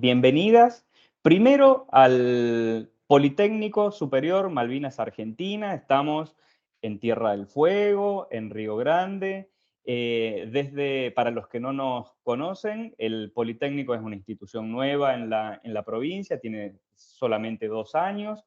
bienvenidas primero al Politécnico Superior Malvinas Argentina. Estamos en Tierra del Fuego, en Río Grande. Para los que no nos conocen, el Politécnico es una institución nueva en la provincia, tiene solamente 2 años.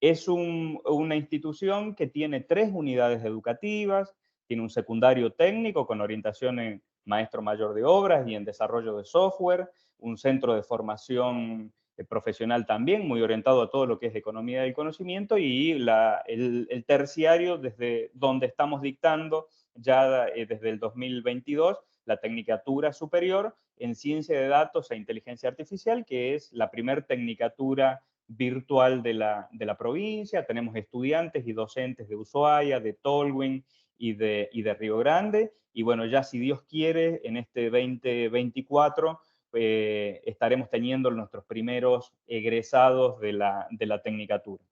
Es una institución que tiene 3 unidades educativas, tiene un secundario técnico con orientación en maestro mayor de obras y en desarrollo de software, un centro de formación profesional también, muy orientado a todo lo que es economía del conocimiento, y el terciario, desde donde estamos dictando ya desde el 2022, la Tecnicatura Superior en Ciencia de Datos e Inteligencia Artificial, que es la primer tecnicatura virtual de la provincia. Tenemos estudiantes y docentes de Ushuaia, de Tolwyn y de Río Grande. Y bueno, ya si Dios quiere, en este 2024 estaremos teniendo nuestros primeros egresados de la Tecnicatura.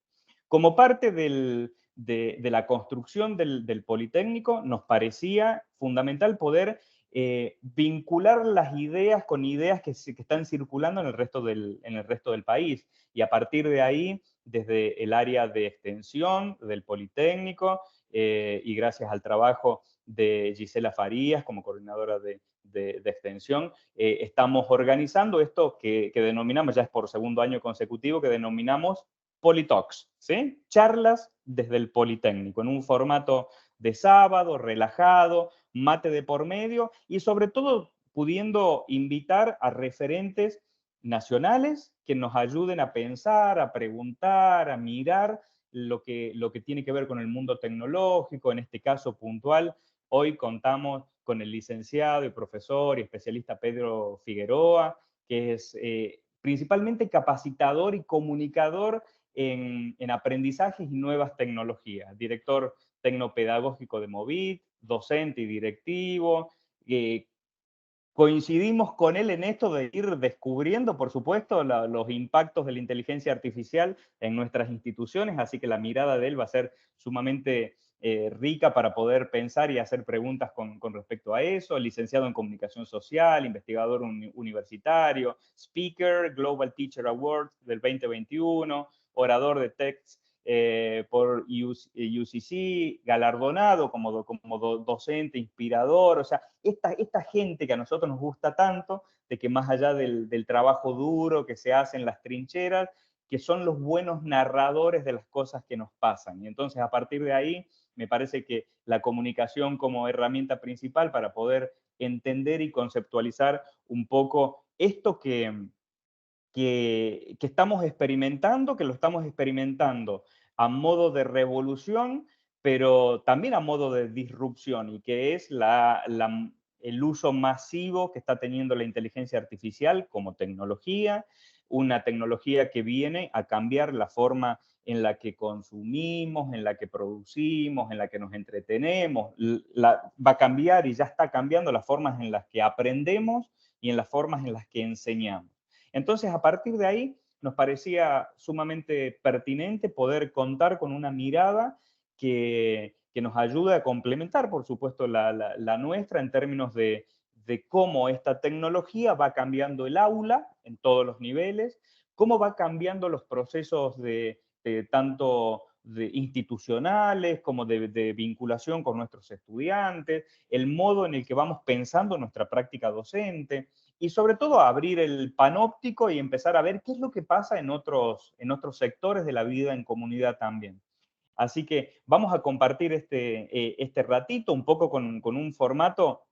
Como parte de la construcción del Politécnico, nos parecía fundamental poder vincular las ideas con ideas que están circulando en el resto del país. Y a partir de ahí, desde el área de extensión del Politécnico, y gracias al trabajo de Gisela Farías como coordinadora de extensión, estamos organizando esto que denominamos, ya es por segundo año consecutivo, que denominamos Politalks, ¿sí? Charlas desde el Politécnico, en un formato de sábado, relajado, mate de por medio, y sobre todo pudiendo invitar a referentes nacionales que nos ayuden a pensar, a preguntar, a mirar lo que tiene que ver con el mundo tecnológico. En este caso puntual, hoy contamos con el licenciado y profesor y especialista Pedro Figueroa, que es principalmente capacitador y comunicador en aprendizajes y nuevas tecnologías, director tecnopedagógico de Movit, docente y directivo. Coincidimos con él en esto de ir descubriendo, por supuesto, los impactos de la inteligencia artificial en nuestras instituciones, así que la mirada de él va a ser sumamente rica para poder pensar y hacer preguntas con respecto a eso. Licenciado en Comunicación Social, investigador universitario, speaker, Global Teacher Award del 2021, orador de TEDx por UCC, galardonado como docente, inspirador. O sea, esta gente que a nosotros nos gusta tanto, de que más allá del trabajo duro que se hace en las trincheras, que son los buenos narradores de las cosas que nos pasan. Y entonces, a partir de ahí, me parece que la comunicación como herramienta principal para poder entender y conceptualizar un poco esto que estamos experimentando, que lo estamos experimentando a modo de revolución, pero también a modo de disrupción, y que es el uso masivo que está teniendo la inteligencia artificial como tecnología, una tecnología que viene a cambiar la forma en la que consumimos, en la que producimos, en la que nos entretenemos. Va a cambiar y ya está cambiando las formas en las que aprendemos y en las formas en las que enseñamos. Entonces, a partir de ahí, nos parecía sumamente pertinente poder contar con una mirada que nos ayude a complementar, por supuesto, la nuestra en términos de cómo esta tecnología va cambiando el aula en todos los niveles, cómo va cambiando los procesos tanto de institucionales como de vinculación con nuestros estudiantes, el modo en el que vamos pensando nuestra práctica docente, y sobre todo abrir el panóptico y empezar a ver qué es lo que pasa en otros sectores de la vida en comunidad también. Así que vamos a compartir este ratito un poco con un formato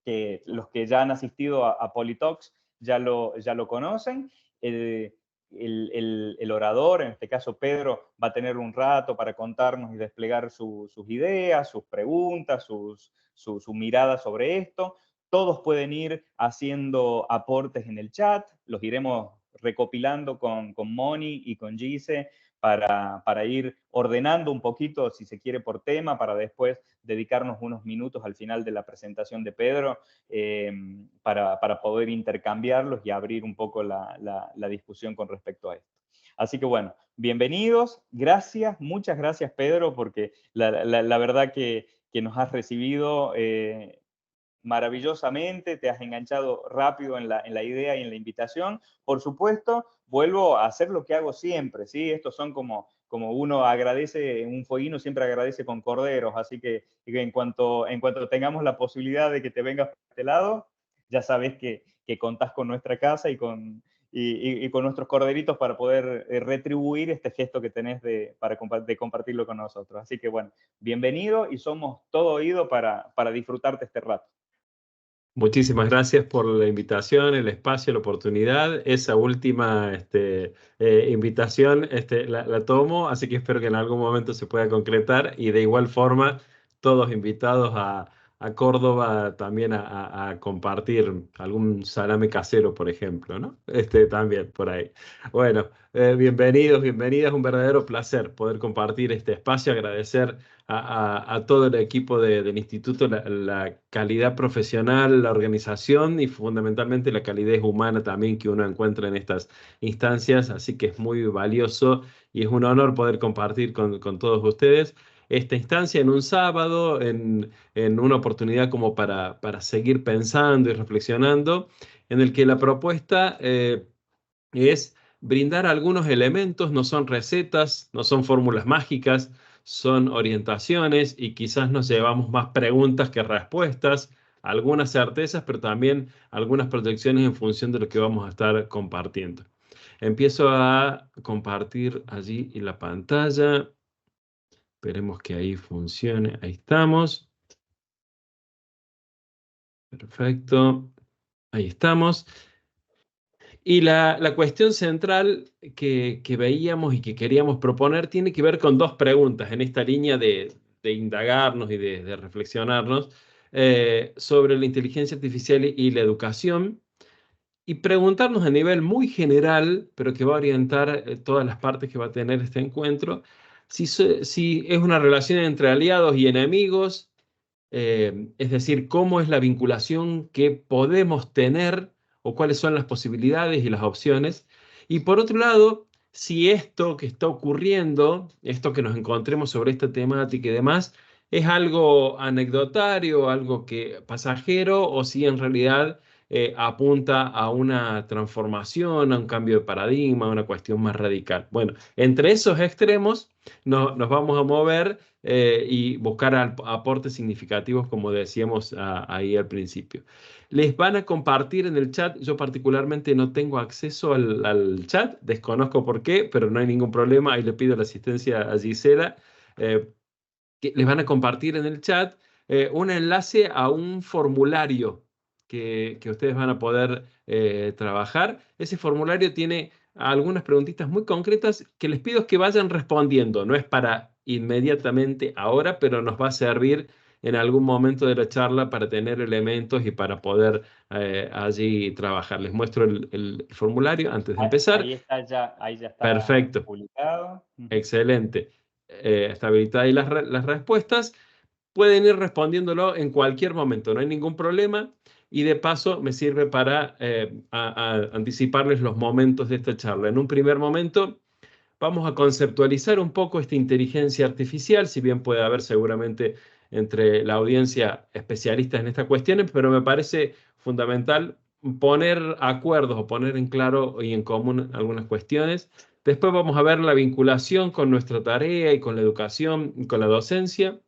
que los que ya han asistido a Politalks ya lo conocen. El, el orador, en este caso Pedro, va a tener un rato para contarnos y desplegar sus ideas, sus preguntas, su mirada sobre esto. Todos pueden ir haciendo aportes en el chat, los iremos recopilando con Moni y con Gise para ir ordenando un poquito, si se quiere, por tema, para después dedicarnos unos minutos al final de la presentación de Pedro para poder intercambiarlos y abrir un poco la discusión con respecto a esto. Así que bueno, bienvenidos, gracias, muchas gracias Pedro, porque la verdad que nos has recibido maravillosamente, te has enganchado rápido en la idea y en la invitación. Por supuesto, vuelvo a hacer lo que hago siempre, ¿sí? Estos son como uno agradece, un fueguino siempre agradece con corderos, así que en cuanto tengamos la posibilidad de que te vengas por este lado, ya sabes que contás con nuestra casa y con nuestros corderitos para poder retribuir este gesto que tenés de compartirlo con nosotros. Así que bueno, bienvenido y somos todo oído para disfrutarte este rato. Muchísimas gracias por la invitación, el espacio, la oportunidad. Esa última invitación la tomo, así que espero que en algún momento se pueda concretar y de igual forma todos invitados a Córdoba también a compartir algún salame casero, por ejemplo, ¿no? También por ahí. Bueno, bienvenidos, bienvenidas, un verdadero placer poder compartir este espacio, agradecer a todo el equipo del instituto la calidad profesional, la organización y fundamentalmente la calidez humana también que uno encuentra en estas instancias. Así que es muy valioso y es un honor poder compartir con todos ustedes esta instancia en un sábado, en una oportunidad como para seguir pensando y reflexionando, en el que la propuesta es brindar algunos elementos, no son recetas, no son fórmulas mágicas, son orientaciones y quizás nos llevamos más preguntas que respuestas, algunas certezas, pero también algunas proyecciones en función de lo que vamos a estar compartiendo. Empiezo a compartir allí en la pantalla. Esperemos que ahí funcione. Ahí estamos. Perfecto. Ahí estamos. Y la cuestión central que veíamos y que queríamos proponer tiene que ver con dos preguntas en esta línea de indagarnos y de reflexionarnos sobre la inteligencia artificial y la educación y preguntarnos a nivel muy general, pero que va a orientar todas las partes que va a tener este encuentro, si es una relación entre aliados y enemigos, es decir, cómo es la vinculación que podemos tener o cuáles son las posibilidades y las opciones. Y por otro lado, si esto que está ocurriendo, esto que nos encontremos sobre esta temática y demás, es algo anecdotario, algo que pasajero, o si en realidad apunta a una transformación, a un cambio de paradigma, a una cuestión más radical. Bueno, entre esos extremos nos vamos a mover y buscar aportes significativos, como decíamos ahí al principio. Les van a compartir en el chat. Yo particularmente no tengo acceso al chat, desconozco por qué, pero no hay ningún problema. Ahí le pido la asistencia a Gisela. Que les van a compartir en el chat un enlace a un formulario que ustedes van a poder trabajar. Ese formulario tiene algunas preguntitas muy concretas que les pido que vayan respondiendo. No es para inmediatamente ahora, pero nos va a servir en algún momento de la charla para tener elementos y para poder allí trabajar. Les muestro el formulario antes de empezar. Ahí ya está Perfecto, publicado. excelente. Está habilitada ahí las respuestas. Pueden ir respondiéndolo en cualquier momento, no hay ningún problema. Y de paso me sirve para anticiparles los momentos de esta charla. En un primer momento vamos a conceptualizar un poco esta inteligencia artificial, si bien puede haber seguramente entre la audiencia especialistas en estas cuestiones, pero me parece fundamental poner acuerdos o poner en claro y en común algunas cuestiones. Después vamos a ver la vinculación con nuestra tarea y con la educación y con la docencia.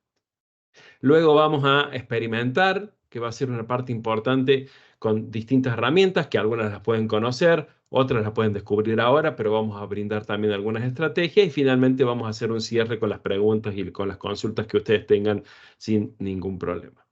Luego vamos a experimentar, que va a ser una parte importante con distintas herramientas, que algunas las pueden conocer, otras las pueden descubrir ahora, pero vamos a brindar también algunas estrategias y finalmente vamos a hacer un cierre con las preguntas y con las consultas que ustedes tengan sin ningún problema.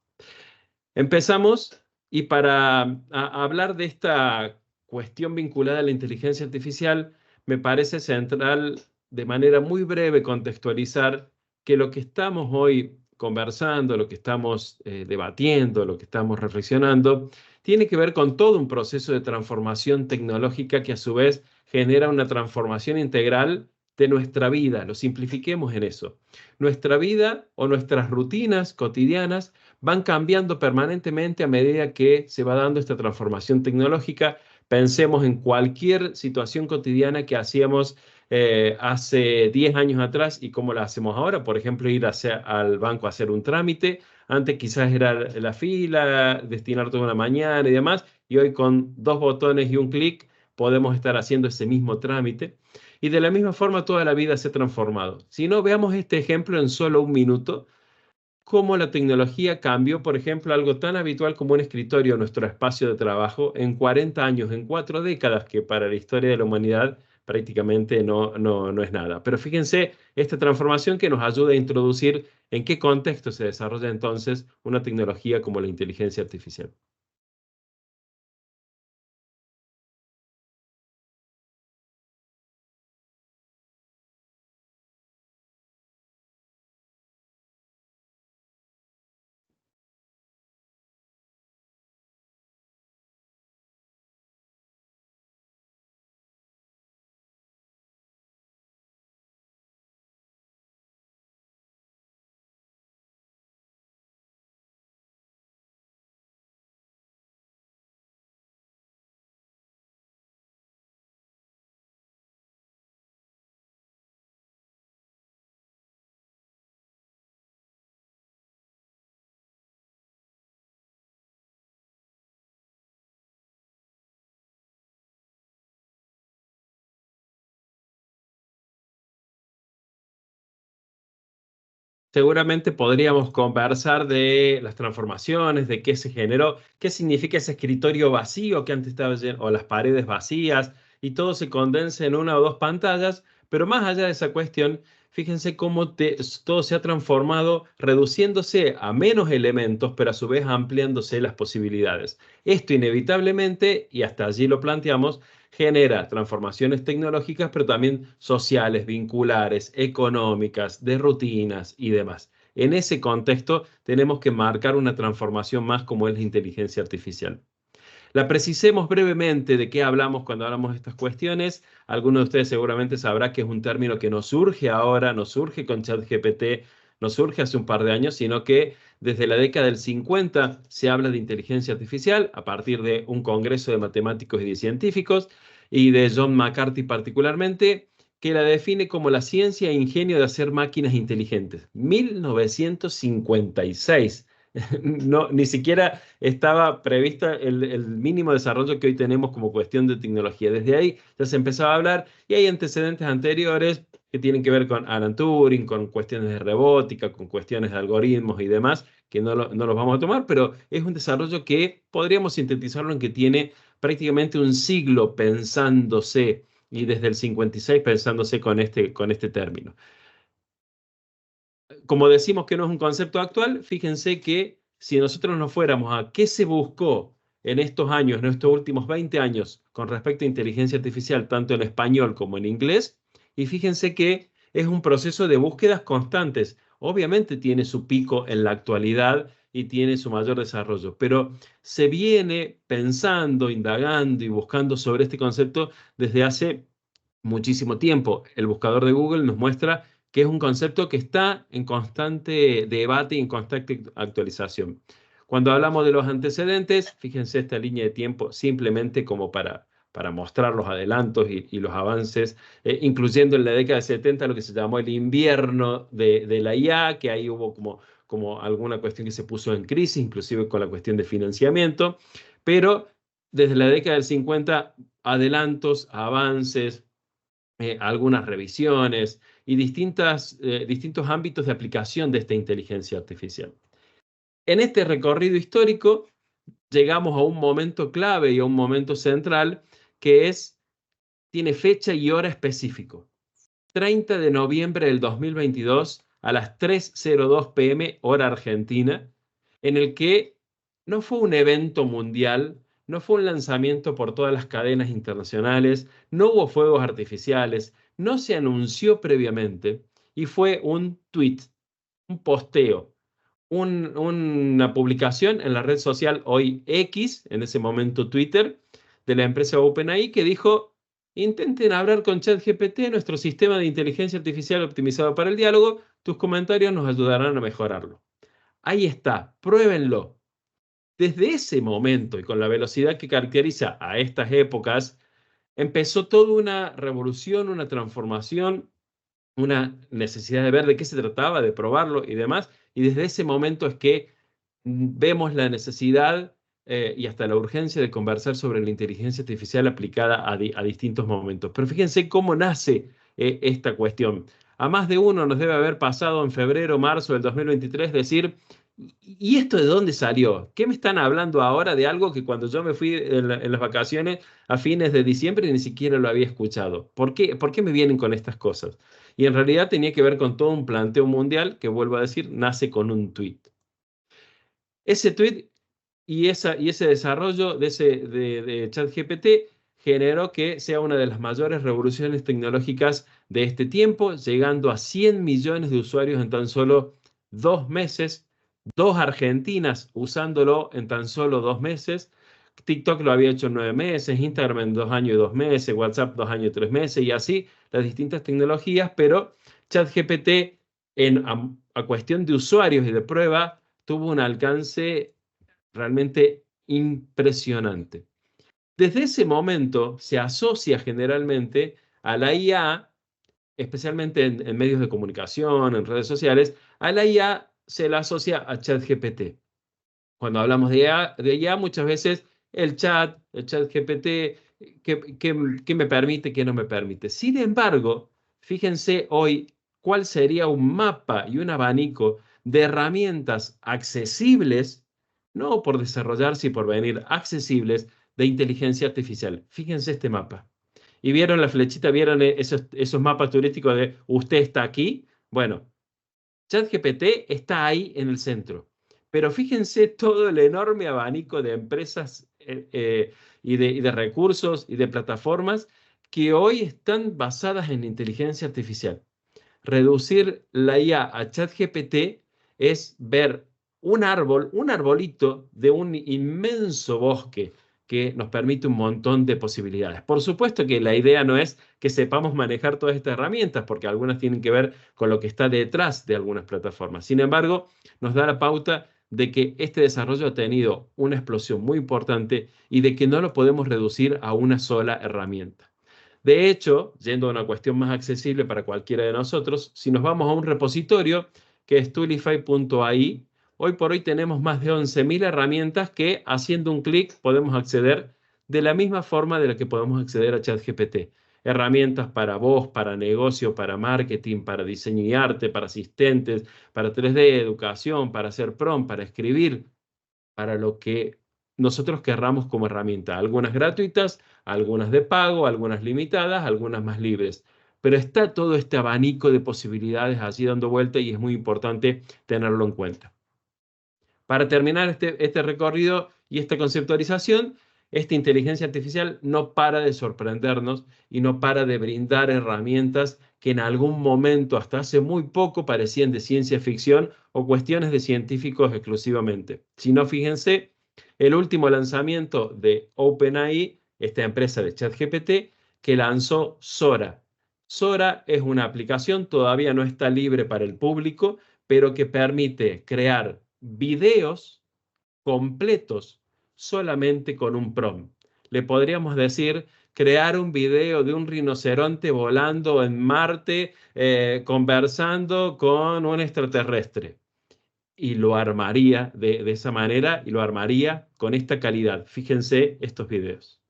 Empezamos y para hablar de esta cuestión vinculada a la inteligencia artificial, me parece central de manera muy breve contextualizar que lo que estamos hoy conversando, lo que estamos debatiendo, lo que estamos reflexionando, tiene que ver con todo un proceso de transformación tecnológica que a su vez genera una transformación integral de nuestra vida. Lo simplifiquemos en eso. Nuestra vida o nuestras rutinas cotidianas van cambiando permanentemente a medida que se va dando esta transformación tecnológica. Pensemos en cualquier situación cotidiana que hacíamos hace 10 años atrás y cómo la hacemos ahora. Por ejemplo, ir al banco a hacer un trámite. Antes quizás era la fila, destinar toda una mañana y demás, y hoy con 2 botones y un clic podemos estar haciendo ese mismo trámite. Y de la misma forma toda la vida se ha transformado. Si no, veamos este ejemplo en solo un minuto, cómo la tecnología cambió, por ejemplo, algo tan habitual como un escritorio, nuestro espacio de trabajo, en 40 años, en 4 décadas, que para la historia de la humanidad prácticamente no es nada. Pero fíjense esta transformación que nos ayuda a introducir en qué contexto se desarrolla entonces una tecnología como la inteligencia artificial. Seguramente podríamos conversar de las transformaciones, de qué se generó, qué significa ese escritorio vacío que antes estaba lleno, o las paredes vacías, y todo se condensa en una o dos pantallas, pero más allá de esa cuestión, fíjense cómo todo se ha transformado, reduciéndose a menos elementos, pero a su vez ampliándose las posibilidades. Esto inevitablemente, y hasta allí lo planteamos, genera transformaciones tecnológicas, pero también sociales, vinculares, económicas, de rutinas y demás. En ese contexto tenemos que marcar una transformación más como es la inteligencia artificial. La precisemos brevemente de qué hablamos cuando hablamos de estas cuestiones. Algunos de ustedes seguramente sabrá que es un término que no surge ahora, no surge con ChatGPT, no surge hace un par de años, sino que desde la década del 50 se habla de inteligencia artificial a partir de un congreso de matemáticos y de científicos y de John McCarthy particularmente, que la define como la ciencia e ingenio de hacer máquinas inteligentes. 1956. No, ni siquiera estaba prevista el mínimo desarrollo que hoy tenemos como cuestión de tecnología. Desde ahí ya se empezaba a hablar y hay antecedentes anteriores que tienen que ver con Alan Turing, con cuestiones de robótica, con cuestiones de algoritmos y demás, que no los vamos a tomar, pero es un desarrollo que podríamos sintetizarlo en que tiene prácticamente un siglo pensándose y desde el 56 pensándose con este término. Como decimos que no es un concepto actual, fíjense que si nosotros nos fuéramos a qué se buscó en estos años, en estos últimos 20 años, con respecto a inteligencia artificial, tanto en español como en inglés, y fíjense que es un proceso de búsquedas constantes. Obviamente tiene su pico en la actualidad y tiene su mayor desarrollo, pero se viene pensando, indagando y buscando sobre este concepto desde hace muchísimo tiempo. El buscador de Google nos muestra que es un concepto que está en constante debate y en constante actualización. Cuando hablamos de los antecedentes, fíjense esta línea de tiempo simplemente como para mostrar los adelantos y los avances, incluyendo en la década de 70 lo que se llamó el invierno de la IA, que ahí hubo como alguna cuestión que se puso en crisis, inclusive con la cuestión de financiamiento, pero desde la década del 50, adelantos, avances, algunas revisiones y distintos ámbitos de aplicación de esta inteligencia artificial. En este recorrido histórico llegamos a un momento clave y a un momento central que tiene fecha y hora específico. 30 de noviembre del 2022 a las 3:02 p.m. hora argentina, en el que no fue un evento mundial, no fue un lanzamiento por todas las cadenas internacionales, no hubo fuegos artificiales, no se anunció previamente y fue un tweet, un posteo, una publicación en la red social hoy X, en ese momento Twitter, de la empresa OpenAI que dijo: intenten hablar con ChatGPT, nuestro sistema de inteligencia artificial optimizado para el diálogo, tus comentarios nos ayudarán a mejorarlo. Ahí está, pruébenlo. Desde ese momento y con la velocidad que caracteriza a estas épocas, empezó toda una revolución, una transformación, una necesidad de ver de qué se trataba, de probarlo y demás. Y desde ese momento es que vemos la necesidad y hasta la urgencia de conversar sobre la inteligencia artificial aplicada a distintos momentos. Pero fíjense cómo nace esta cuestión. A más de uno nos debe haber pasado en febrero, marzo del 2023 decir, ¿y esto de dónde salió? ¿Qué me están hablando ahora de algo que cuando yo me fui en las vacaciones a fines de diciembre ni siquiera lo había escuchado? ¿Por qué me vienen con estas cosas? Y en realidad tenía que ver con todo un planteo mundial que, vuelvo a decir, nace con un tuit. Ese tweet y ese desarrollo de ChatGPT generó que sea una de las mayores revoluciones tecnológicas de este tiempo, llegando a 100 millones de usuarios en tan solo 2 meses, dos argentinas usándolo en tan solo 2 meses. TikTok lo había hecho en 9 meses, Instagram en 2 años y 2 meses, WhatsApp 2 años y 3 meses, y así las distintas tecnologías, pero ChatGPT a cuestión de usuarios y de prueba tuvo un alcance realmente impresionante. Desde ese momento se asocia generalmente a la IA, especialmente en medios de comunicación, en redes sociales, a la IA se la asocia a ChatGPT. Cuando hablamos de IA, muchas veces el chat GPT, ¿qué me permite, qué no me permite? Sin embargo, fíjense hoy cuál sería un mapa y un abanico de herramientas accesibles, no por desarrollarse y por venir, accesibles de inteligencia artificial. Fíjense este mapa. ¿Y vieron la flechita? ¿Vieron esos mapas turísticos de usted está aquí? Bueno, ChatGPT está ahí en el centro. Pero fíjense todo el enorme abanico de empresas y de recursos y de plataformas que hoy están basadas en inteligencia artificial. Reducir la IA a ChatGPT es ver un árbol, un arbolito de un inmenso bosque que nos permite un montón de posibilidades. Por supuesto que la idea no es que sepamos manejar todas estas herramientas, porque algunas tienen que ver con lo que está detrás de algunas plataformas. Sin embargo, nos da la pauta de que este desarrollo ha tenido una explosión muy importante y de que no lo podemos reducir a una sola herramienta. De hecho, yendo a una cuestión más accesible para cualquiera de nosotros, si nos vamos a un repositorio que es toolify.ai, hoy por hoy tenemos más de 11.000 herramientas que haciendo un clic podemos acceder de la misma forma de la que podemos acceder a ChatGPT. Herramientas para voz, para negocio, para marketing, para diseño y arte, para asistentes, para 3D, educación, para hacer prompt, para escribir, para lo que nosotros querramos como herramienta. Algunas gratuitas, algunas de pago, algunas limitadas, algunas más libres. Pero está todo este abanico de posibilidades allí dando vuelta y es muy importante tenerlo en cuenta. Para terminar este recorrido y esta conceptualización, esta inteligencia artificial no para de sorprendernos y no para de brindar herramientas que en algún momento, hasta hace muy poco, parecían de ciencia ficción o cuestiones de científicos exclusivamente. Si no, fíjense, el último lanzamiento de OpenAI, esta empresa de ChatGPT, que lanzó Sora. Sora es una aplicación, todavía no está libre para el público, pero que permite crear videos completos solamente con un prompt. Le podríamos decir crear un video de un rinoceronte volando en Marte, conversando con un extraterrestre. Y lo armaría de esa manera y lo armaría con esta calidad. Fíjense estos videos.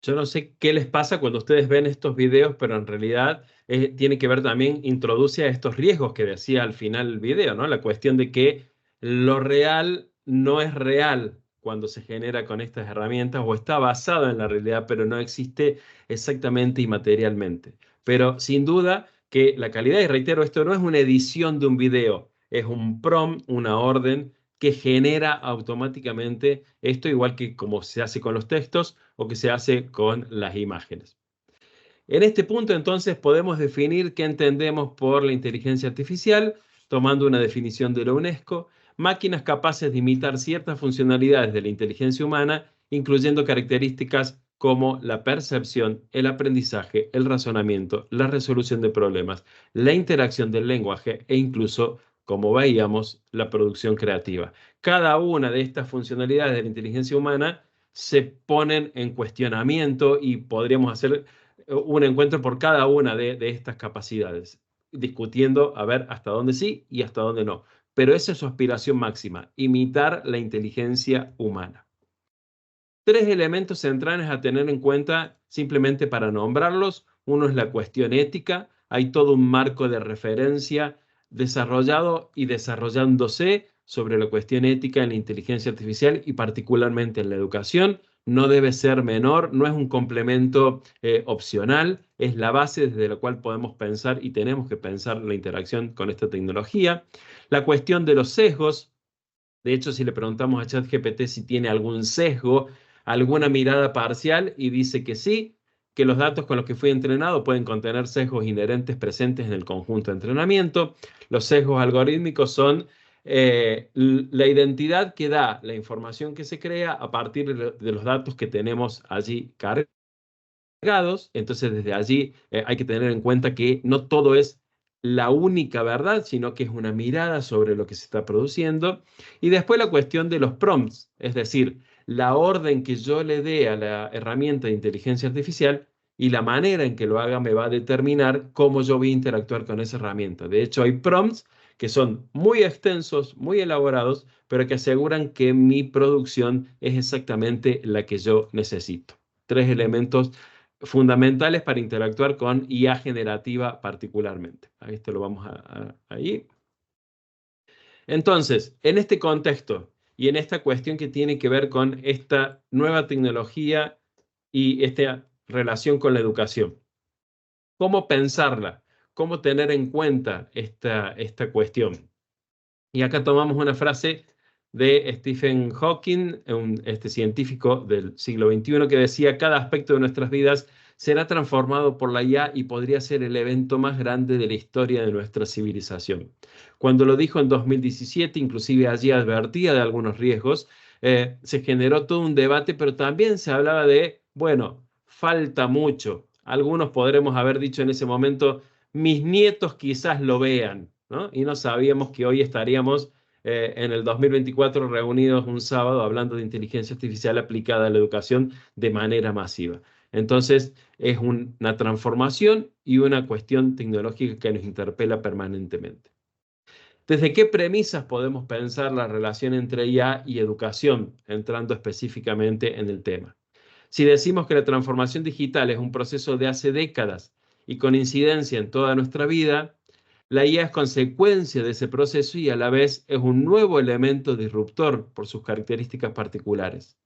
Yo no sé qué les pasa cuando ustedes ven estos videos, pero en realidad tiene que ver también, introduce a estos riesgos que decía al final del video, ¿no? La cuestión de que lo real no es real cuando se genera con estas herramientas o está basado en la realidad, pero no existe exactamente y materialmente. Pero sin duda que la calidad, y reitero, esto no es una edición de un video, es un prompt, una orden que genera automáticamente esto, igual que como se hace con los textos o que se hace con las imágenes. En este punto, entonces, podemos definir qué entendemos por la inteligencia artificial, tomando una definición de la UNESCO: máquinas capaces de imitar ciertas funcionalidades de la inteligencia humana, incluyendo características como la percepción, el aprendizaje, el razonamiento, la resolución de problemas, la interacción del lenguaje e incluso, como veíamos, la producción creativa. Cada una de estas funcionalidades de la inteligencia humana se ponen en cuestionamiento y podríamos hacer un encuentro por cada una de estas capacidades, discutiendo a ver hasta dónde sí y hasta dónde no. Pero esa es su aspiración máxima: imitar la inteligencia humana. Tres elementos centrales a tener en cuenta simplemente para nombrarlos. Uno es la cuestión ética. Hay todo un marco de referencia desarrollado y desarrollándose sobre la cuestión ética en la inteligencia artificial y particularmente en la educación. No debe ser menor, no es un complemento opcional, es la base desde la cual podemos pensar y tenemos que pensar la interacción con esta tecnología. La cuestión de los sesgos. De hecho, si le preguntamos a ChatGPT si tiene algún sesgo, alguna mirada parcial, y dice que sí, que los datos con los que fue entrenado pueden contener sesgos inherentes presentes en el conjunto de entrenamiento. Los sesgos algorítmicos son la identidad que da la información que se crea a partir de los datos que tenemos allí cargados. Entonces, desde allí hay que tener en cuenta que no todo es la única verdad, sino que es una mirada sobre lo que se está produciendo. Y después la cuestión de los prompts, es decir, la orden que yo le dé a la herramienta de inteligencia artificial y la manera en que lo haga me va a determinar cómo yo voy a interactuar con esa herramienta. De hecho, hay prompts que son muy extensos, muy elaborados, pero que aseguran que mi producción es exactamente la que yo necesito. Tres elementos fundamentales para interactuar con IA generativa particularmente. Esto lo vamos ahí. Entonces, en este contexto y en esta cuestión que tiene que ver con esta nueva tecnología y esta relación con la educación, ¿cómo pensarla? ¿Cómo tener en cuenta esta cuestión? Y acá tomamos una frase de Stephen Hawking, este científico del siglo XXI, que decía: cada aspecto de nuestras vidas será transformado por la IA y podría ser el evento más grande de la historia de nuestra civilización. Cuando lo dijo en 2017, inclusive allí advertía de algunos riesgos. Se generó todo un debate, pero también se hablaba de, bueno, falta mucho. Algunos podremos haber dicho en ese momento: mis nietos quizás lo vean, ¿no? Y no sabíamos que hoy estaríamos en el 2024 reunidos un sábado hablando de inteligencia artificial aplicada a la educación de manera masiva. Entonces, es una transformación y una cuestión tecnológica que nos interpela permanentemente. ¿Desde qué premisas podemos pensar la relación entre IA y educación, entrando específicamente en el tema? Si decimos que la transformación digital es un proceso de hace décadas y con incidencia en toda nuestra vida, la IA es consecuencia de ese proceso y a la vez es un nuevo elemento disruptor por sus características particulares.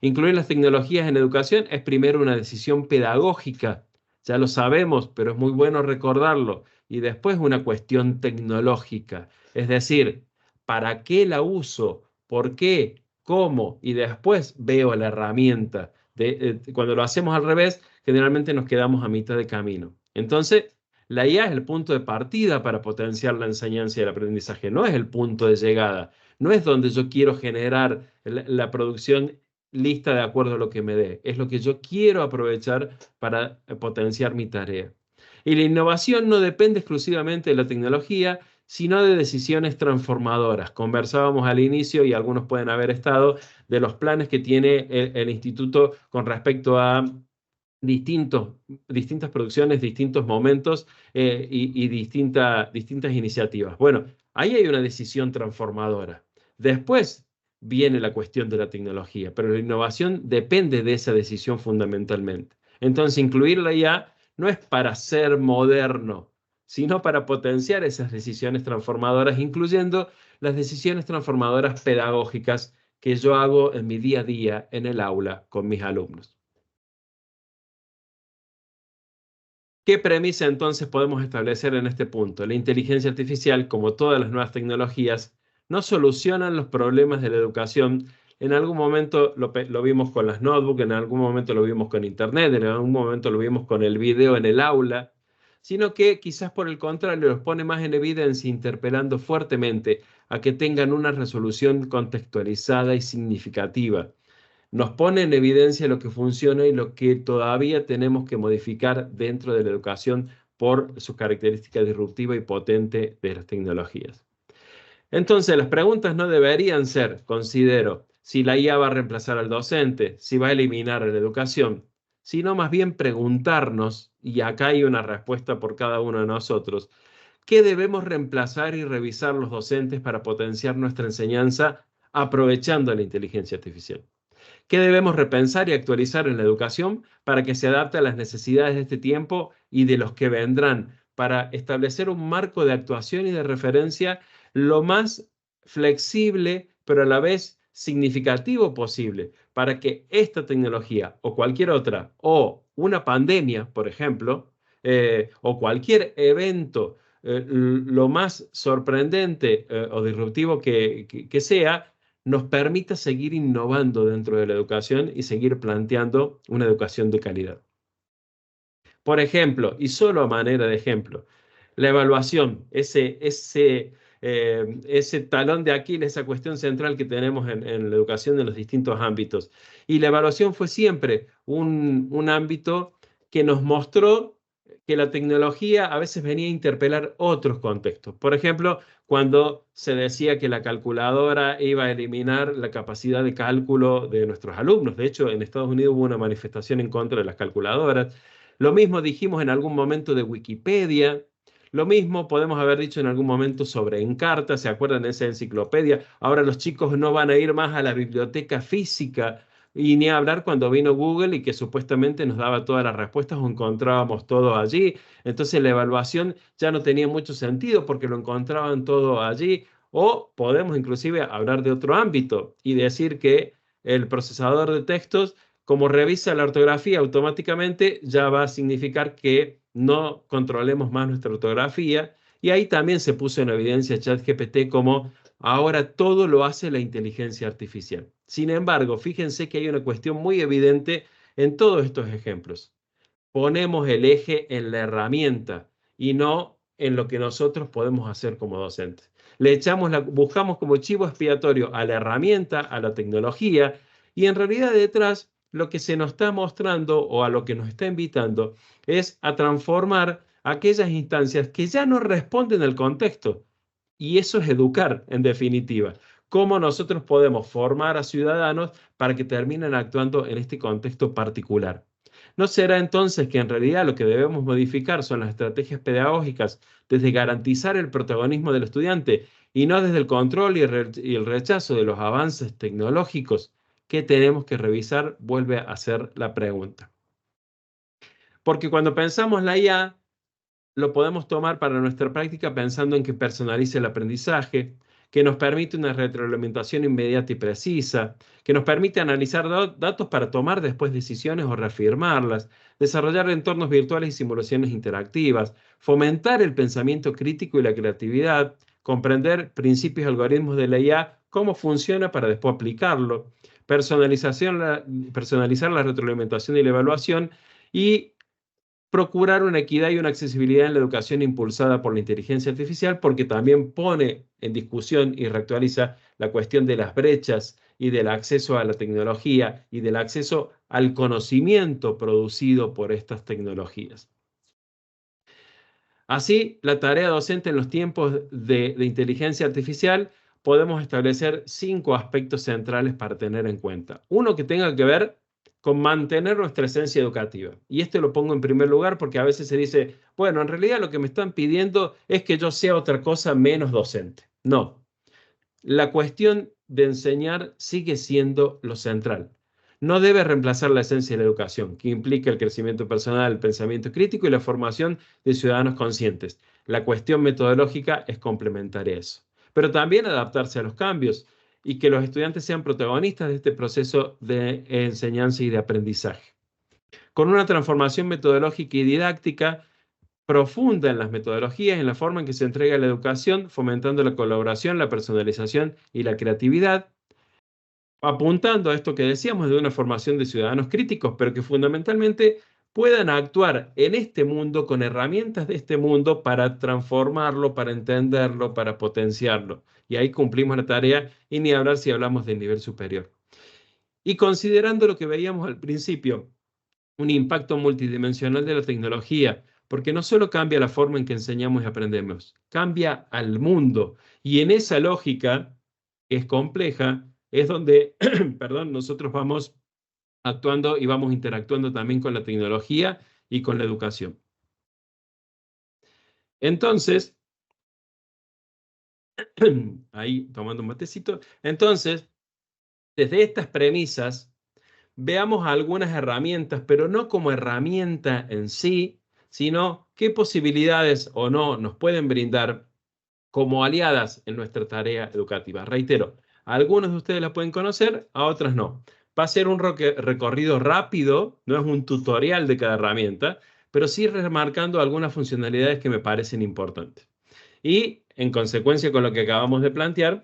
Incluir las tecnologías en educación es primero una decisión pedagógica, ya lo sabemos, pero es muy bueno recordarlo, y después una cuestión tecnológica, es decir, ¿para qué la uso? ¿Por qué? ¿Cómo? Y después veo la herramienta. Cuando lo hacemos al revés, generalmente nos quedamos a mitad de camino. Entonces, la IA es el punto de partida para potenciar la enseñanza y el aprendizaje, no es el punto de llegada, no es donde yo quiero generar la producción lista de acuerdo a lo que me dé. Es lo que yo quiero aprovechar para potenciar mi tarea. Y la innovación no depende exclusivamente de la tecnología, sino de decisiones transformadoras. Conversábamos al inicio, y algunos pueden haber estado, de los planes que tiene el instituto con respecto a distintas producciones, distintos momentos y distintas iniciativas. Bueno, ahí hay una decisión transformadora. Después, viene la cuestión de la tecnología, pero la innovación depende de esa decisión fundamentalmente. Entonces, incluir la IA no es para ser moderno, sino para potenciar esas decisiones transformadoras, incluyendo las decisiones transformadoras pedagógicas que yo hago en mi día a día en el aula con mis alumnos. ¿Qué premisa entonces podemos establecer en este punto? La inteligencia artificial, como todas las nuevas tecnologías, no solucionan los problemas de la educación. En algún momento lo vimos con las notebooks, en algún momento lo vimos con Internet, en algún momento lo vimos con el video en el aula, sino que quizás por el contrario los pone más en evidencia, interpelando fuertemente a que tengan una resolución contextualizada y significativa. Nos pone en evidencia lo que funciona y lo que todavía tenemos que modificar dentro de la educación por su característica disruptiva y potente de las tecnologías. Entonces, las preguntas no deberían ser, considero, si la IA va a reemplazar al docente, si va a eliminar a la educación, sino más bien preguntarnos, y acá hay una respuesta por cada uno de nosotros, ¿qué debemos reemplazar y revisar los docentes para potenciar nuestra enseñanza aprovechando la inteligencia artificial? ¿Qué debemos repensar y actualizar en la educación para que se adapte a las necesidades de este tiempo y de los que vendrán, para establecer un marco de actuación y de referencia lo más flexible, pero a la vez significativo posible, para que esta tecnología o cualquier otra, o una pandemia, por ejemplo, o cualquier evento, lo más sorprendente o disruptivo que sea, nos permita seguir innovando dentro de la educación y seguir planteando una educación de calidad. Por ejemplo, y solo a manera de ejemplo, la evaluación, ese talón de Aquiles, esa cuestión central que tenemos en la educación en los distintos ámbitos. Y la evaluación fue siempre un ámbito que nos mostró que la tecnología a veces venía a interpelar otros contextos. Por ejemplo, cuando se decía que la calculadora iba a eliminar la capacidad de cálculo de nuestros alumnos. De hecho, en Estados Unidos hubo una manifestación en contra de las calculadoras. Lo mismo dijimos en algún momento de Wikipedia. Lo mismo podemos haber dicho en algún momento sobre Encarta. ¿Se acuerdan de esa enciclopedia? Ahora los chicos no van a ir más a la biblioteca física. Y ni hablar cuando vino Google y que supuestamente nos daba todas las respuestas o encontrábamos todo allí. Entonces la evaluación ya no tenía mucho sentido porque lo encontraban todo allí. O podemos inclusive hablar de otro ámbito y decir que el procesador de textos, como revisa la ortografía automáticamente, ya va a significar que no controlemos más nuestra ortografía. Y ahí también se puso en evidencia ChatGPT como ahora todo lo hace la inteligencia artificial. Sin embargo, fíjense que hay una cuestión muy evidente en todos estos ejemplos. Ponemos el eje en la herramienta y no en lo que nosotros podemos hacer como docentes. Buscamos como chivo expiatorio a la herramienta, a la tecnología, y en realidad detrás lo que se nos está mostrando o a lo que nos está invitando es a transformar aquellas instancias que ya no responden al contexto. Y eso es educar, en definitiva. Cómo nosotros podemos formar a ciudadanos para que terminen actuando en este contexto particular. ¿No será entonces que en realidad lo que debemos modificar son las estrategias pedagógicas desde garantizar el protagonismo del estudiante y no desde el control y el rechazo de los avances tecnológicos? ¿Qué tenemos que revisar? Vuelve a ser la pregunta. Porque cuando pensamos la IA, lo podemos tomar para nuestra práctica pensando en que personalice el aprendizaje, que nos permite una retroalimentación inmediata y precisa, que nos permite analizar datos para tomar después decisiones o reafirmarlas, desarrollar entornos virtuales y simulaciones interactivas, fomentar el pensamiento crítico y la creatividad, comprender principios y algoritmos de la IA, cómo funciona para después aplicarlo, personalizar la retroalimentación y la evaluación y procurar una equidad y una accesibilidad en la educación impulsada por la inteligencia artificial, porque también pone en discusión y reactualiza la cuestión de las brechas y del acceso a la tecnología y del acceso al conocimiento producido por estas tecnologías. Así, la tarea docente en los tiempos de inteligencia artificial podemos establecer 5 aspectos centrales para tener en cuenta. Uno que tenga que ver con mantener nuestra esencia educativa. Y esto lo pongo en primer lugar porque a veces se dice, bueno, en realidad lo que me están pidiendo es que yo sea otra cosa menos docente. No. la cuestión de enseñar sigue siendo lo central. No debe reemplazar la esencia de la educación, que implica el crecimiento personal, el pensamiento crítico y la formación de ciudadanos conscientes. La cuestión metodológica es complementaria a eso. Pero también adaptarse a los cambios y que los estudiantes sean protagonistas de este proceso de enseñanza y de aprendizaje. Con una transformación metodológica y didáctica profunda en las metodologías, en la forma en que se entrega la educación, fomentando la colaboración, la personalización y la creatividad, apuntando a esto que decíamos de una formación de ciudadanos críticos, pero que fundamentalmente puedan actuar en este mundo con herramientas de este mundo para transformarlo, para entenderlo, para potenciarlo. Y ahí cumplimos la tarea y ni hablar si hablamos del nivel superior. Y considerando lo que veíamos al principio, un impacto multidimensional de la tecnología, porque no solo cambia la forma en que enseñamos y aprendemos, cambia al mundo. Y en esa lógica, que es compleja, es donde, perdón, nosotros vamos actuando y vamos interactuando también con la tecnología y con la educación. Entonces, ahí tomando un matecito, entonces, desde estas premisas, veamos algunas herramientas, pero no como herramienta en sí, sino qué posibilidades o no nos pueden brindar como aliadas en nuestra tarea educativa. Reitero, a algunos de ustedes las pueden conocer, a otras no. Va a ser un recorrido rápido, no es un tutorial de cada herramienta, pero sí remarcando algunas funcionalidades que me parecen importantes. Y en consecuencia con lo que acabamos de plantear,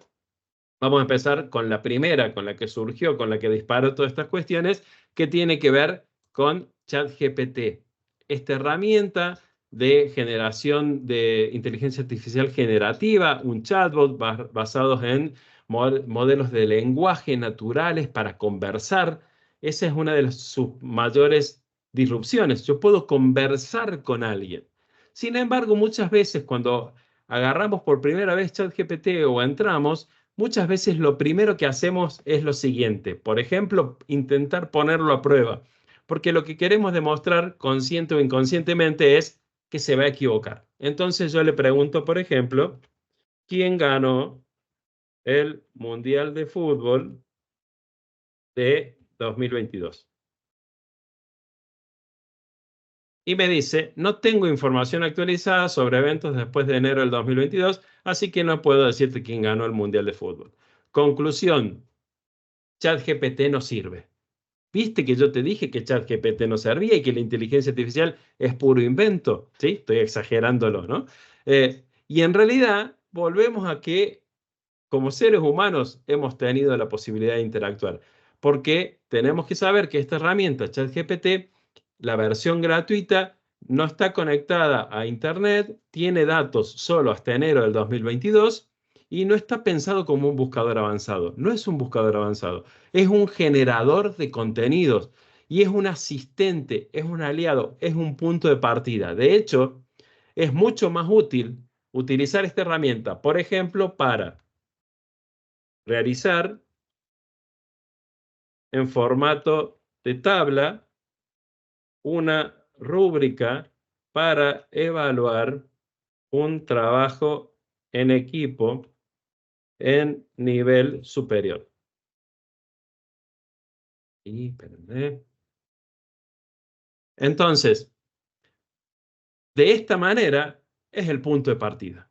vamos a empezar con la primera, con la que surgió, con la que disparó todas estas cuestiones, que tiene que ver con ChatGPT. Esta herramienta de generación de inteligencia artificial generativa, un chatbot basado en modelos de lenguaje naturales para conversar. Esa es una de sus mayores disrupciones. Yo puedo conversar con alguien. Sin embargo, muchas veces cuando agarramos por primera vez ChatGPT o entramos, muchas veces lo primero que hacemos es lo siguiente. Por ejemplo, intentar ponerlo a prueba. Porque lo que queremos demostrar consciente o inconscientemente es que se va a equivocar. Entonces yo le pregunto, por ejemplo, ¿quién ganó el Mundial de Fútbol de 2022? Y me dice, no tengo información actualizada sobre eventos después de enero del 2022, así que no puedo decirte quién ganó el Mundial de Fútbol. Conclusión, ChatGPT no sirve. ¿Viste que yo te dije que ChatGPT no servía y que la inteligencia artificial es puro invento? ¿Sí? Estoy exagerándolo, ¿no? Y en realidad volvemos a que como seres humanos hemos tenido la posibilidad de interactuar, porque tenemos que saber que esta herramienta, ChatGPT, la versión gratuita, no está conectada a Internet, tiene datos solo hasta enero del 2022 y no está pensado como un buscador avanzado. No es un buscador avanzado, es un generador de contenidos y es un asistente, es un aliado, es un punto de partida. De hecho, es mucho más útil utilizar esta herramienta, por ejemplo, para realizar en formato de tabla una rúbrica para evaluar un trabajo en equipo en nivel superior. Y, espérenme. Entonces, de esta manera es el punto de partida.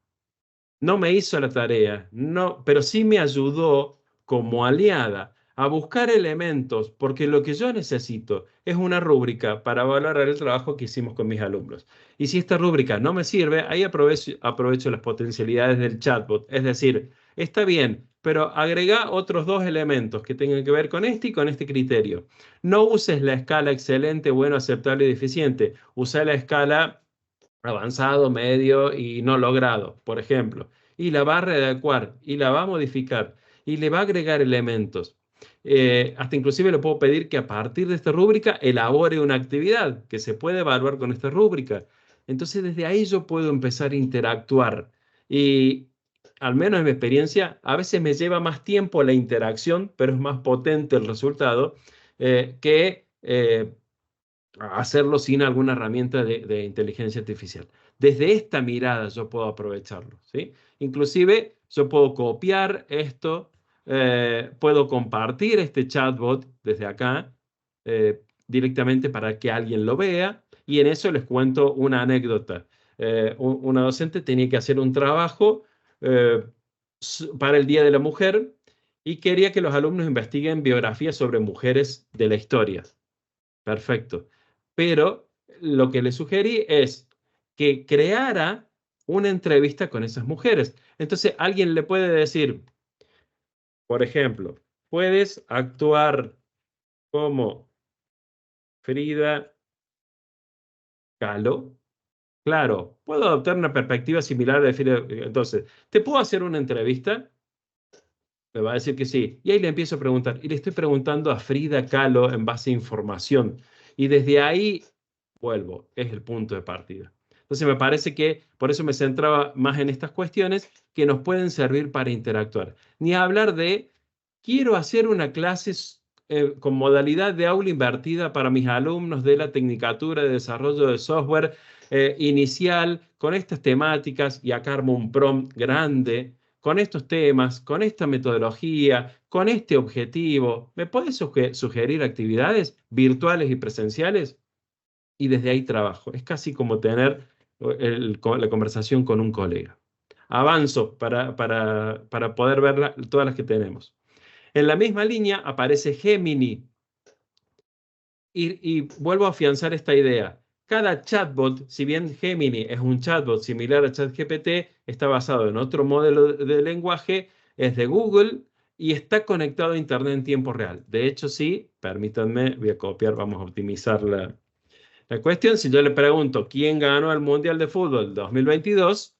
No me hizo la tarea, no, pero sí me ayudó como aliada a buscar elementos, porque lo que yo necesito es una rúbrica para valorar el trabajo que hicimos con mis alumnos. Y si esta rúbrica no me sirve, ahí aprovecho las potencialidades del chatbot. Es decir, está bien, pero agrega otros dos elementos que tengan que ver con este y con este criterio. No uses la escala excelente, bueno, aceptable y deficiente. Usa la escala avanzado, medio y no logrado, por ejemplo, y la va a readecuar y la va a modificar y le va a agregar elementos. Hasta inclusive le puedo pedir que a partir de esta rúbrica elabore una actividad que se puede evaluar con esta rúbrica. Entonces desde ahí yo puedo empezar a interactuar y al menos en mi experiencia, a veces me lleva más tiempo la interacción, pero es más potente el resultado que hacerlo sin alguna herramienta de inteligencia artificial. Desde esta mirada yo puedo aprovecharlo, ¿sí? Inclusive yo puedo copiar esto, puedo compartir este chatbot desde acá directamente para que alguien lo vea, y en eso les cuento una anécdota. Una docente tenía que hacer un trabajo para el Día de la Mujer y quería que los alumnos investiguen biografías sobre mujeres de la historia. Perfecto. Pero lo que le sugerí es que creara una entrevista con esas mujeres. Entonces alguien le puede decir, por ejemplo, puedes actuar como Frida Kahlo. Claro, puedo adoptar una perspectiva similar de Frida. Entonces, ¿te puedo hacer una entrevista? Me va a decir que sí. Y ahí le empiezo a preguntar. Y le estoy preguntando a Frida Kahlo en base a información. Y desde ahí vuelvo. Es el punto de partida. Entonces me parece que por eso me centraba más en estas cuestiones que nos pueden servir para interactuar. Ni hablar de, quiero hacer una clase con modalidad de aula invertida para mis alumnos de la Tecnicatura de Desarrollo de Software inicial, con estas temáticas, y acá armo un prompt grande con estos temas, con esta metodología, con este objetivo. ¿Me puedes sugerir actividades virtuales y presenciales? Y desde ahí trabajo. Es casi como tener la conversación con un colega. Avanzo para poder ver todas las que tenemos. En la misma línea aparece Gemini. Y vuelvo a afianzar esta idea. Cada chatbot, si bien Gemini es un chatbot similar a ChatGPT, está basado en otro modelo de lenguaje, es de Google y está conectado a Internet en tiempo real. De hecho, sí, permítanme, voy a copiar, vamos a optimizar la cuestión. Si yo le pregunto quién ganó el Mundial de Fútbol 2022,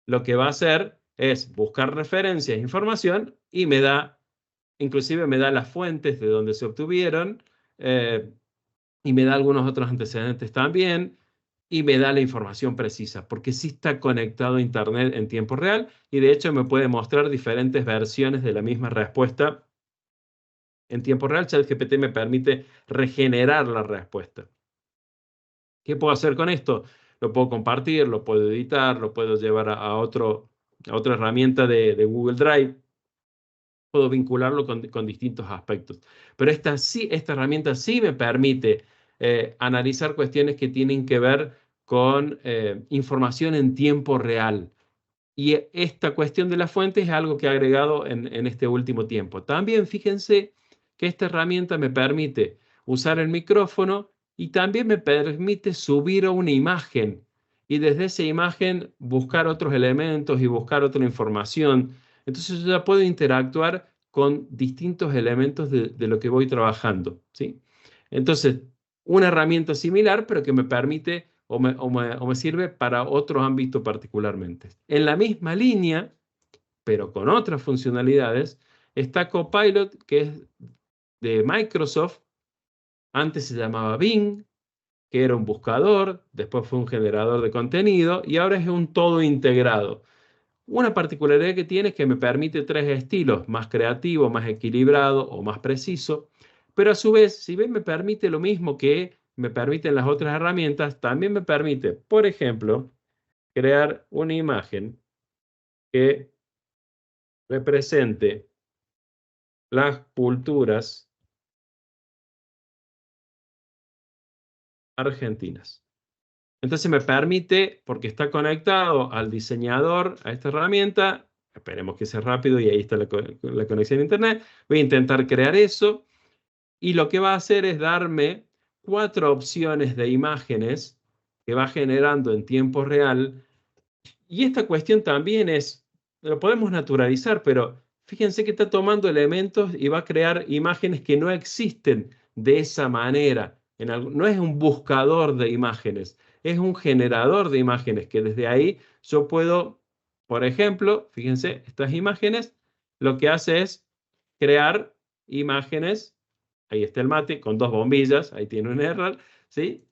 lo que va a hacer es buscar referencias, información, y inclusive me da las fuentes de donde se obtuvieron, y me da algunos otros antecedentes también, y me da la información precisa, porque sí está conectado a Internet en tiempo real, y de hecho me puede mostrar diferentes versiones de la misma respuesta en tiempo real. ChatGPT me permite regenerar la respuesta. ¿Qué puedo hacer con esto? Lo puedo compartir, lo puedo editar, lo puedo llevar a otra herramienta de Google Drive. Puedo vincularlo con distintos aspectos. Pero esta herramienta sí me permite analizar cuestiones que tienen que ver con información en tiempo real. Y esta cuestión de la fuente es algo que he agregado en este último tiempo. También fíjense que esta herramienta me permite usar el micrófono y también me permite subir una imagen y desde esa imagen buscar otros elementos y buscar otra información. Entonces yo ya puedo interactuar con distintos elementos de lo que voy trabajando, ¿sí? Entonces, una herramienta similar, pero que me permite o me sirve para otro ámbito particularmente. En la misma línea, pero con otras funcionalidades, está Copilot, que es de Microsoft. Antes se llamaba Bing, que era un buscador, después fue un generador de contenido y ahora es un todo integrado. Una particularidad que tiene es que me permite tres estilos: más creativo, más equilibrado o más preciso. Pero a su vez, si bien me permite lo mismo que me permiten las otras herramientas, también me permite, por ejemplo, crear una imagen que represente las culturas argentinas. Entonces me permite, porque está conectado al diseñador, a esta herramienta, esperemos que sea rápido y ahí está la conexión a Internet, voy a intentar crear eso y lo que va a hacer es darme 4 opciones de imágenes que va generando en tiempo real. Y esta cuestión también lo podemos naturalizar, pero fíjense que está tomando elementos y va a crear imágenes que no existen de esa manera. No es un buscador de imágenes, es un generador de imágenes que desde ahí yo puedo, por ejemplo, fíjense, estas imágenes, lo que hace es crear imágenes. Ahí está el mate con 2 bombillas, ahí tiene un error, ¿sí?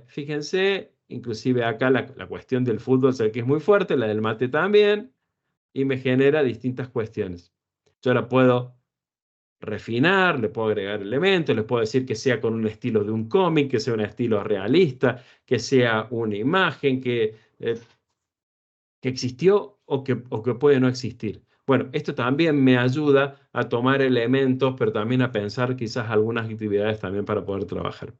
Fíjense, inclusive acá la cuestión del fútbol sé que es muy fuerte, la del mate también, y me genera distintas cuestiones. Yo la puedo refinar, le puedo agregar elementos, le puedo decir que sea con un estilo de un cómic, que sea un estilo realista, que sea una imagen, que que existió o que puede no existir. Bueno, esto también me ayuda a tomar elementos, pero también a pensar quizás algunas actividades también para poder trabajar.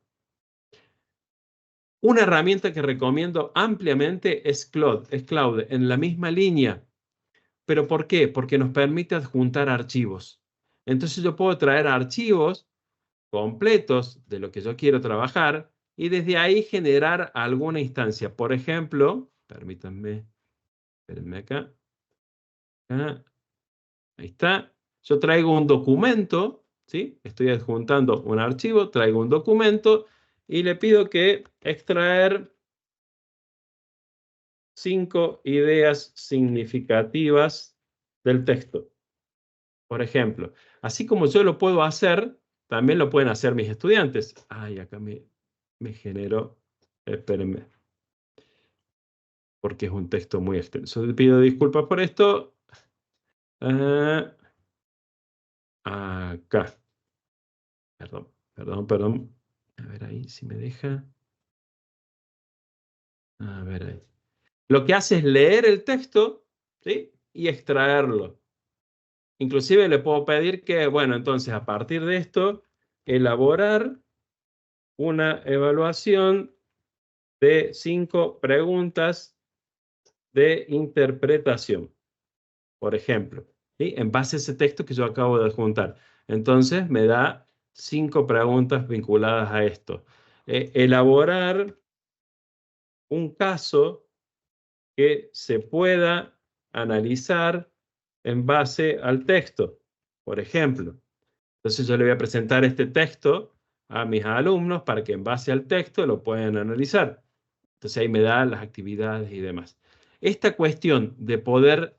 Una herramienta que recomiendo ampliamente es Claude, en la misma línea. ¿Pero por qué? Porque nos permite adjuntar archivos. Entonces yo puedo traer archivos completos de lo que yo quiero trabajar y desde ahí generar alguna instancia. Por ejemplo, permítanme, espérenme acá. Ahí está. Yo traigo un documento, ¿sí? Estoy adjuntando un archivo, traigo un documento y le pido que extraer 5 ideas significativas del texto. Por ejemplo, así como yo lo puedo hacer, también lo pueden hacer mis estudiantes. Ay, acá me generó, espérenme, porque es un texto muy extenso. Le pido disculpas por esto. Acá. Perdón. A ver ahí si me deja. A ver ahí. Lo que hace es leer el texto, ¿sí? Y extraerlo. Inclusive le puedo pedir que, bueno, entonces a partir de esto, elaborar una evaluación de 5 preguntas de interpretación, por ejemplo, ¿sí? En base a ese texto que yo acabo de adjuntar. Entonces me da 5 preguntas vinculadas a esto. Elaborar un caso que se pueda analizar en base al texto, por ejemplo. Entonces yo le voy a presentar este texto a mis alumnos para que en base al texto lo puedan analizar. Entonces ahí me da las actividades y demás. Esta cuestión de poder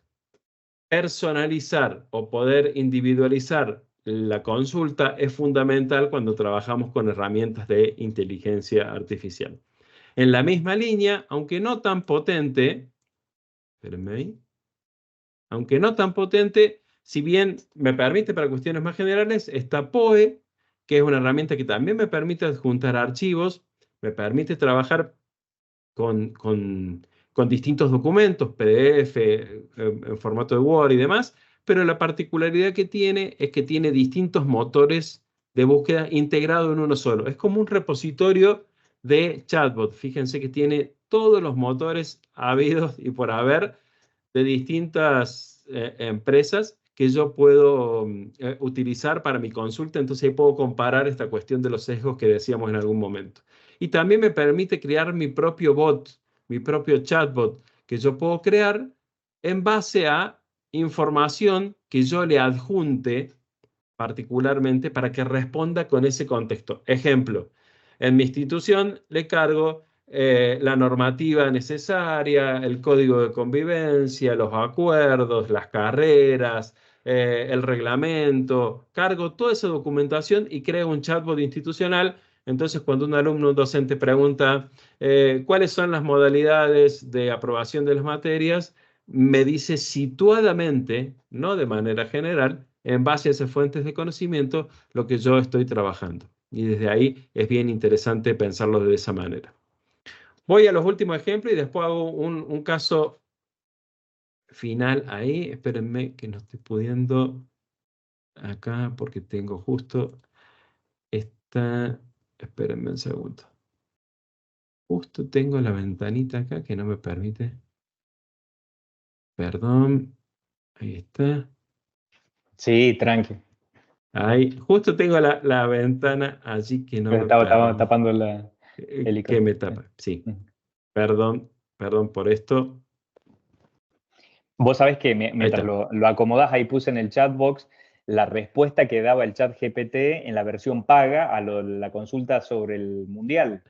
personalizar o poder individualizar la consulta es fundamental cuando trabajamos con herramientas de inteligencia artificial. En la misma línea, aunque no tan potente, espérenme ahí, aunque no tan potente, si bien me permite para cuestiones más generales, está POE, que es una herramienta que también me permite adjuntar archivos, me permite trabajar con distintos documentos, PDF, en formato de Word y demás, pero la particularidad que tiene es que tiene distintos motores de búsqueda integrados en uno solo. Es como un repositorio de chatbot. Fíjense que tiene todos los motores habidos y por haber de distintas empresas que yo puedo utilizar para mi consulta. Entonces ahí puedo comparar esta cuestión de los sesgos que decíamos en algún momento. Y también me permite crear mi propio bot, mi propio chatbot, que yo puedo crear en base a información que yo le adjunte particularmente para que responda con ese contexto. Ejemplo, en mi institución le cargo la normativa necesaria, el código de convivencia, los acuerdos, las carreras, el reglamento, cargo toda esa documentación y creo un chatbot institucional. Entonces, cuando un alumno o un docente pregunta cuáles son las modalidades de aprobación de las materias, me dice situadamente, no de manera general, en base a esas fuentes de conocimiento, lo que yo estoy trabajando. Y desde ahí es bien interesante pensarlo de esa manera. Voy a los últimos ejemplos y después hago un caso final ahí. Espérenme que no estoy pudiendo acá porque tengo justo esta... Espérenme un segundo. Justo tengo la ventanita acá que no me permite. Perdón. Ahí está. Sí, tranqui. Ahí, justo tengo la ventana allí que no me Estaba permite. tapando el Que icono. me Sí. tapa. Sí. Ujú. Perdón por esto. Vos sabés que Ahí mientras está. lo acomodás, ahí puse en el chat box la respuesta que daba el chat GPT en la versión paga a la consulta sobre el mundial.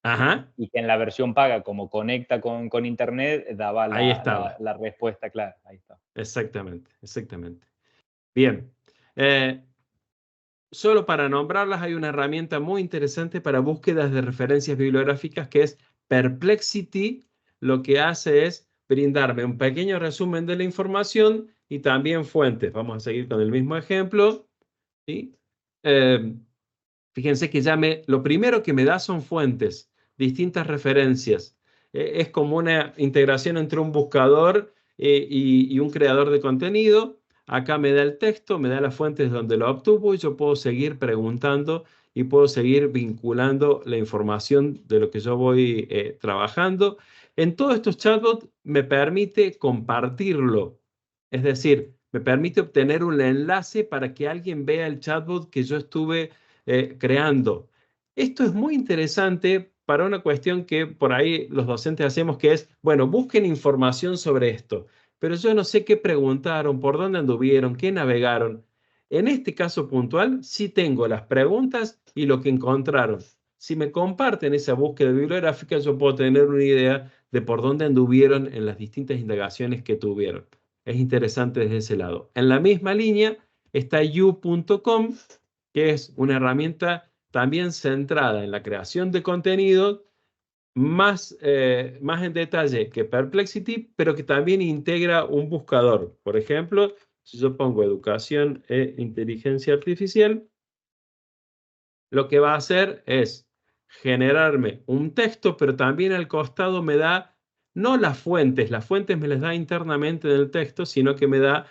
Ajá, Y que en la versión paga, como conecta con internet, daba ahí estaba. la respuesta clara. Ahí está. Exactamente. Bien. Eh, Solo para nombrarlas, hay una herramienta muy interesante para búsquedas de referencias bibliográficas que es Perplexity. Lo que hace es brindarme un pequeño resumen de la información y también fuentes. Vamos a seguir con el mismo ejemplo. ¿Sí? Eh, Fíjense que lo primero que me da son fuentes, distintas referencias. es como una integración entre un buscador y un creador de contenido. Acá me da el texto, me da las fuentes donde lo obtuvo y yo puedo seguir preguntando y puedo seguir vinculando la información de lo que yo voy trabajando. En todos estos chatbots me permite compartirlo, es decir, me permite obtener un enlace para que alguien vea el chatbot que yo estuve creando. Esto es muy interesante para una cuestión que por ahí los docentes hacemos, que es, bueno, busquen información sobre esto, pero yo no sé qué preguntaron, por dónde anduvieron, qué navegaron. En este caso puntual, sí tengo las preguntas y lo que encontraron. Si me comparten esa búsqueda bibliográfica, yo puedo tener una idea de por dónde anduvieron en las distintas indagaciones que tuvieron. Es interesante desde ese lado. En la misma línea está you.com, que es una herramienta también centrada en la creación de contenido, más en detalle que Perplexity, pero que también integra un buscador. Por ejemplo, si yo pongo educación e inteligencia artificial, lo que va a hacer es generarme un texto, pero también al costado me da no las fuentes me las da internamente del texto, sino que me da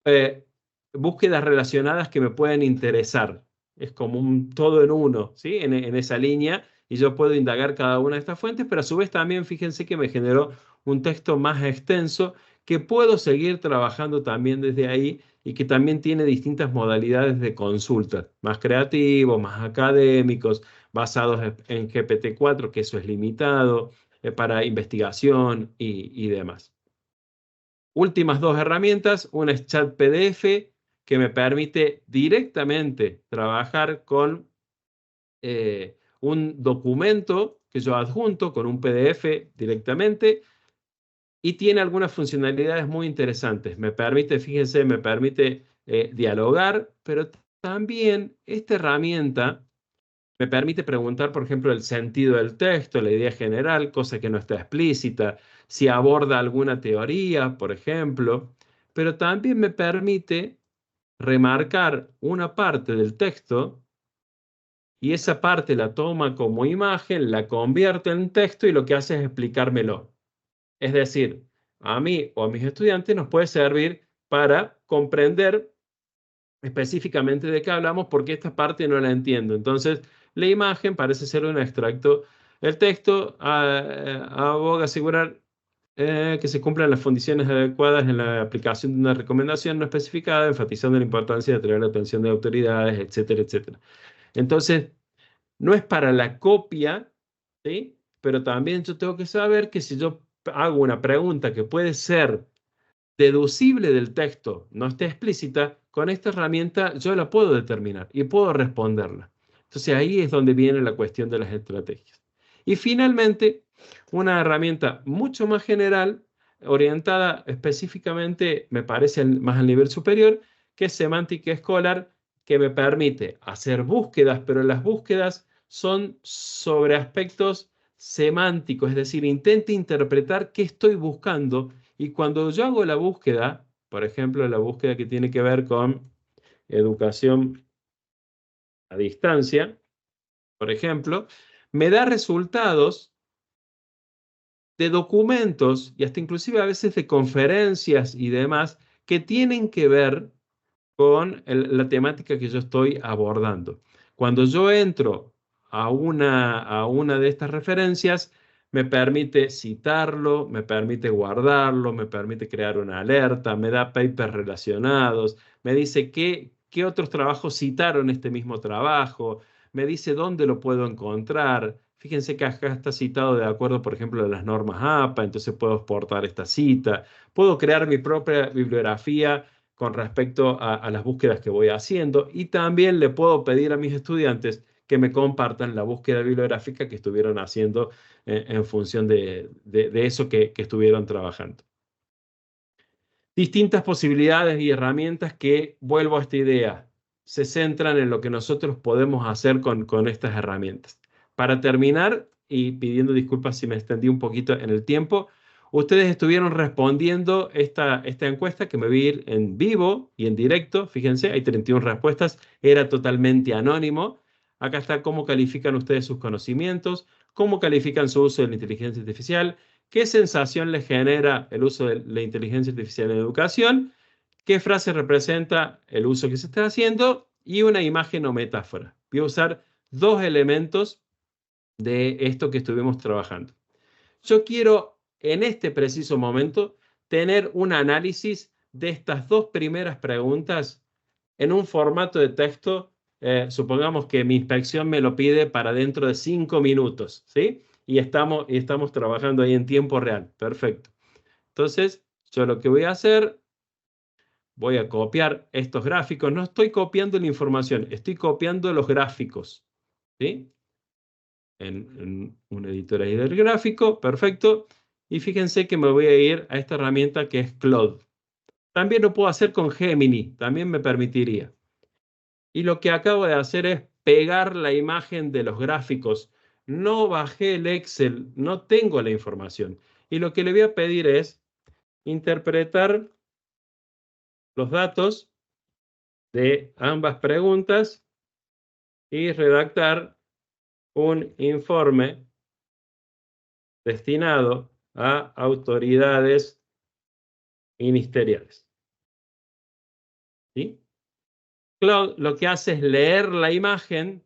eh, búsquedas relacionadas que me pueden interesar. Es como un todo en uno, ¿sí? En esa línea, y yo puedo indagar cada una de estas fuentes, pero a su vez también fíjense que me generó un texto más extenso que puedo seguir trabajando también desde ahí y que también tiene distintas modalidades de consulta, más creativos, más académicos, basados en GPT-4, que eso es limitado, para investigación y demás. Últimas dos herramientas, una es Chat PDF, que me permite directamente trabajar con un documento que yo adjunto con un PDF directamente y tiene algunas funcionalidades muy interesantes. Me permite, fíjense, me permite dialogar, pero también esta herramienta me permite preguntar, por ejemplo, el sentido del texto, la idea general, cosa que no está explícita, si aborda alguna teoría, por ejemplo, pero también me permite remarcar una parte del texto y esa parte la toma como imagen, la convierte en texto y lo que hace es explicármelo. Es decir, a mí o a mis estudiantes nos puede servir para comprender específicamente de qué hablamos porque esta parte no la entiendo. Entonces, la imagen parece ser un extracto. El texto aboga asegurar que se cumplan las condiciones adecuadas en la aplicación de una recomendación no especificada, enfatizando la importancia de atraer la atención de autoridades, etcétera, etcétera. Entonces, no es para la copia, ¿sí? Pero también yo tengo que saber que si yo hago una pregunta que puede ser deducible del texto, no esté explícita, con esta herramienta yo la puedo determinar y puedo responderla. Entonces ahí es donde viene la cuestión de las estrategias. Y finalmente, una herramienta mucho más general, orientada específicamente, me parece, más al nivel superior, que es Semantic Scholar, que me permite hacer búsquedas, pero las búsquedas son sobre aspectos semánticos, es decir, intente interpretar qué estoy buscando y cuando yo hago la búsqueda, por ejemplo, la búsqueda que tiene que ver con educación a distancia, por ejemplo, me da resultados de documentos y hasta inclusive a veces de conferencias y demás que tienen que ver con la temática que yo estoy abordando. Cuando yo entro a una de estas referencias, me permite citarlo, me permite guardarlo, me permite crear una alerta, me da papers relacionados, me dice qué otros trabajos citaron este mismo trabajo, me dice dónde lo puedo encontrar. Fíjense que acá está citado de acuerdo, por ejemplo, a las normas APA, entonces puedo exportar esta cita, puedo crear mi propia bibliografía con respecto a las búsquedas que voy haciendo y también le puedo pedir a mis estudiantes que me compartan la búsqueda bibliográfica que estuvieron haciendo en función de eso que estuvieron trabajando. Distintas posibilidades y herramientas que, vuelvo a esta idea, se centran en lo que nosotros podemos hacer con estas herramientas. Para terminar, y pidiendo disculpas si me extendí un poquito en el tiempo, ustedes estuvieron respondiendo esta encuesta que me vi ir en vivo y en directo. Fíjense, hay 31 respuestas. Era totalmente anónimo. Acá está cómo califican ustedes sus conocimientos, cómo califican su uso de la inteligencia artificial, qué sensación les genera el uso de la inteligencia artificial en educación, qué frase representa el uso que se está haciendo y una imagen o metáfora. Voy a usar dos elementos de esto que estuvimos trabajando. Yo quiero, en este preciso momento, tener un análisis de estas dos primeras preguntas en un formato de texto. Supongamos que mi inspección me lo pide para dentro de 5 minutos, ¿sí? Y estamos trabajando ahí en tiempo real. Perfecto. Entonces, yo lo que voy a hacer, voy a copiar estos gráficos. No estoy copiando la información, estoy copiando los gráficos, ¿sí? En un editor ahí del gráfico, perfecto. Y fíjense que me voy a ir a esta herramienta que es Claude. También lo puedo hacer con Gemini, también me permitiría. Y lo que acabo de hacer es pegar la imagen de los gráficos. No bajé el Excel, no tengo la información. Y lo que le voy a pedir es interpretar los datos de ambas preguntas y redactar un informe destinado a autoridades ministeriales. ¿Sí? Claude lo que hace es leer la imagen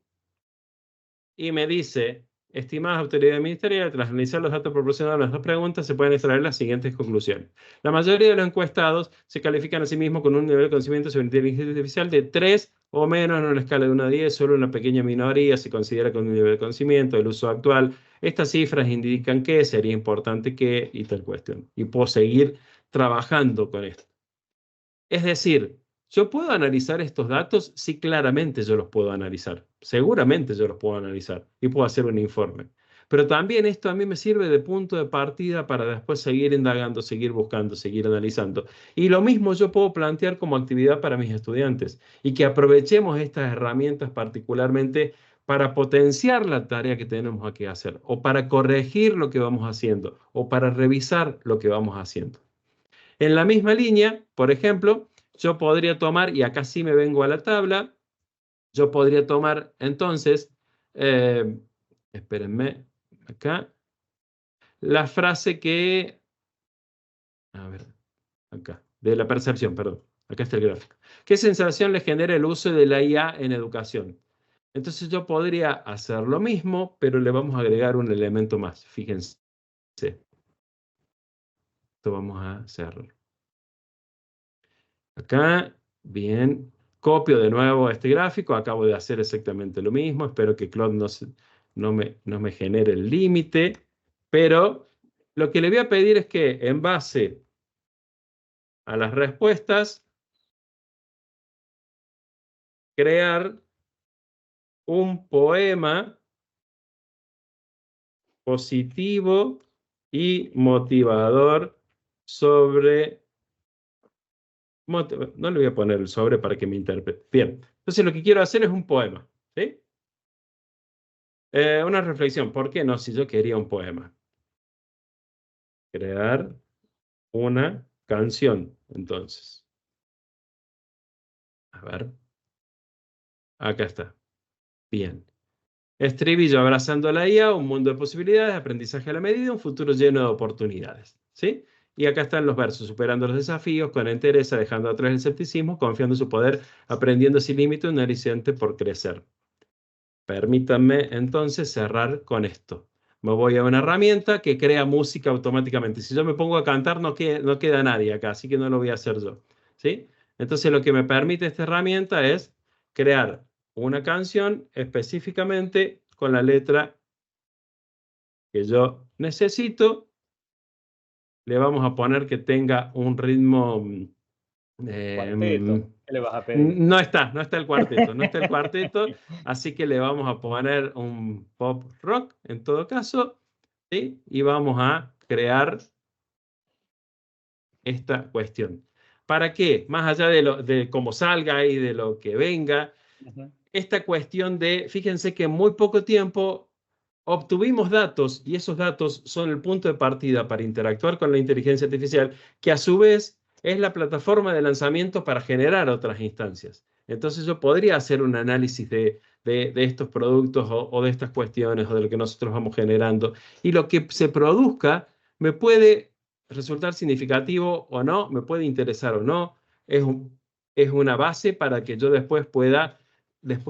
y me dice, estimadas autoridades ministeriales, tras analizar los datos proporcionados en las dos preguntas, se pueden extraer las siguientes conclusiones. La mayoría de los encuestados se califican a sí mismos con un nivel de conocimiento sobre inteligencia artificial de 3 o menos en una escala de 1 a 10, solo una pequeña minoría se considera con un nivel de conocimiento del uso actual. Estas cifras indican que sería importante que, y tal cuestión. Y puedo seguir trabajando con esto. Es decir, ¿yo puedo analizar estos datos? Sí, claramente yo los puedo analizar. Seguramente yo los puedo analizar y puedo hacer un informe. Pero también esto a mí me sirve de punto de partida para después seguir indagando, seguir buscando, seguir analizando. Y lo mismo yo puedo plantear como actividad para mis estudiantes y que aprovechemos estas herramientas particularmente para potenciar la tarea que tenemos que hacer o para corregir lo que vamos haciendo o para revisar lo que vamos haciendo. En la misma línea, por ejemplo, yo podría tomar, y acá sí me vengo a la tabla, yo podría tomar entonces, espérenme, acá, la frase que, a ver, acá, de la percepción, perdón, acá está el gráfico. ¿Qué sensación le genera el uso de la IA en educación? Entonces yo podría hacer lo mismo, pero le vamos a agregar un elemento más, fíjense. Esto vamos a hacerlo. Acá, bien, copio de nuevo este gráfico, acabo de hacer exactamente lo mismo, espero que Claude no me genere el límite, pero lo que le voy a pedir es que en base a las respuestas, crear un poema positivo y motivador sobre... No le voy a poner el sobre para que me interprete. Bien, entonces lo que quiero hacer es un poema, ¿sí? Una reflexión, ¿por qué no si yo quería un poema? Crear una canción, entonces. A ver. Acá está. Bien. Estribillo abrazando la IA, un mundo de posibilidades, aprendizaje a la medida, un futuro lleno de oportunidades. ¿Sí? Y acá están los versos, superando los desafíos, con entereza, dejando atrás el escepticismo, confiando en su poder, aprendiendo sin límite, un aliciente por crecer. Permítanme entonces cerrar con esto. Me voy a una herramienta que crea música automáticamente. Si yo me pongo a cantar, no queda nadie acá, así que no lo voy a hacer yo. ¿Sí? Entonces lo que me permite esta herramienta es crear una canción específicamente con la letra que yo necesito. Le vamos a poner que tenga un ritmo... Cuarteto, ¿qué le vas a pedir? no está el cuarteto, no está el cuarteto, así que le vamos a poner un pop rock en todo caso, ¿sí? Y vamos a crear esta cuestión. ¿Para qué? Más allá de cómo salga y de lo que venga, esta cuestión de, fíjense que en muy poco tiempo obtuvimos datos y esos datos son el punto de partida para interactuar con la inteligencia artificial, que a su vez es la plataforma de lanzamiento para generar otras instancias. Entonces yo podría hacer un análisis de estos productos o de estas cuestiones o de lo que nosotros vamos generando. Y lo que se produzca me puede resultar significativo o no, me puede interesar o no. Es una base para que yo después pueda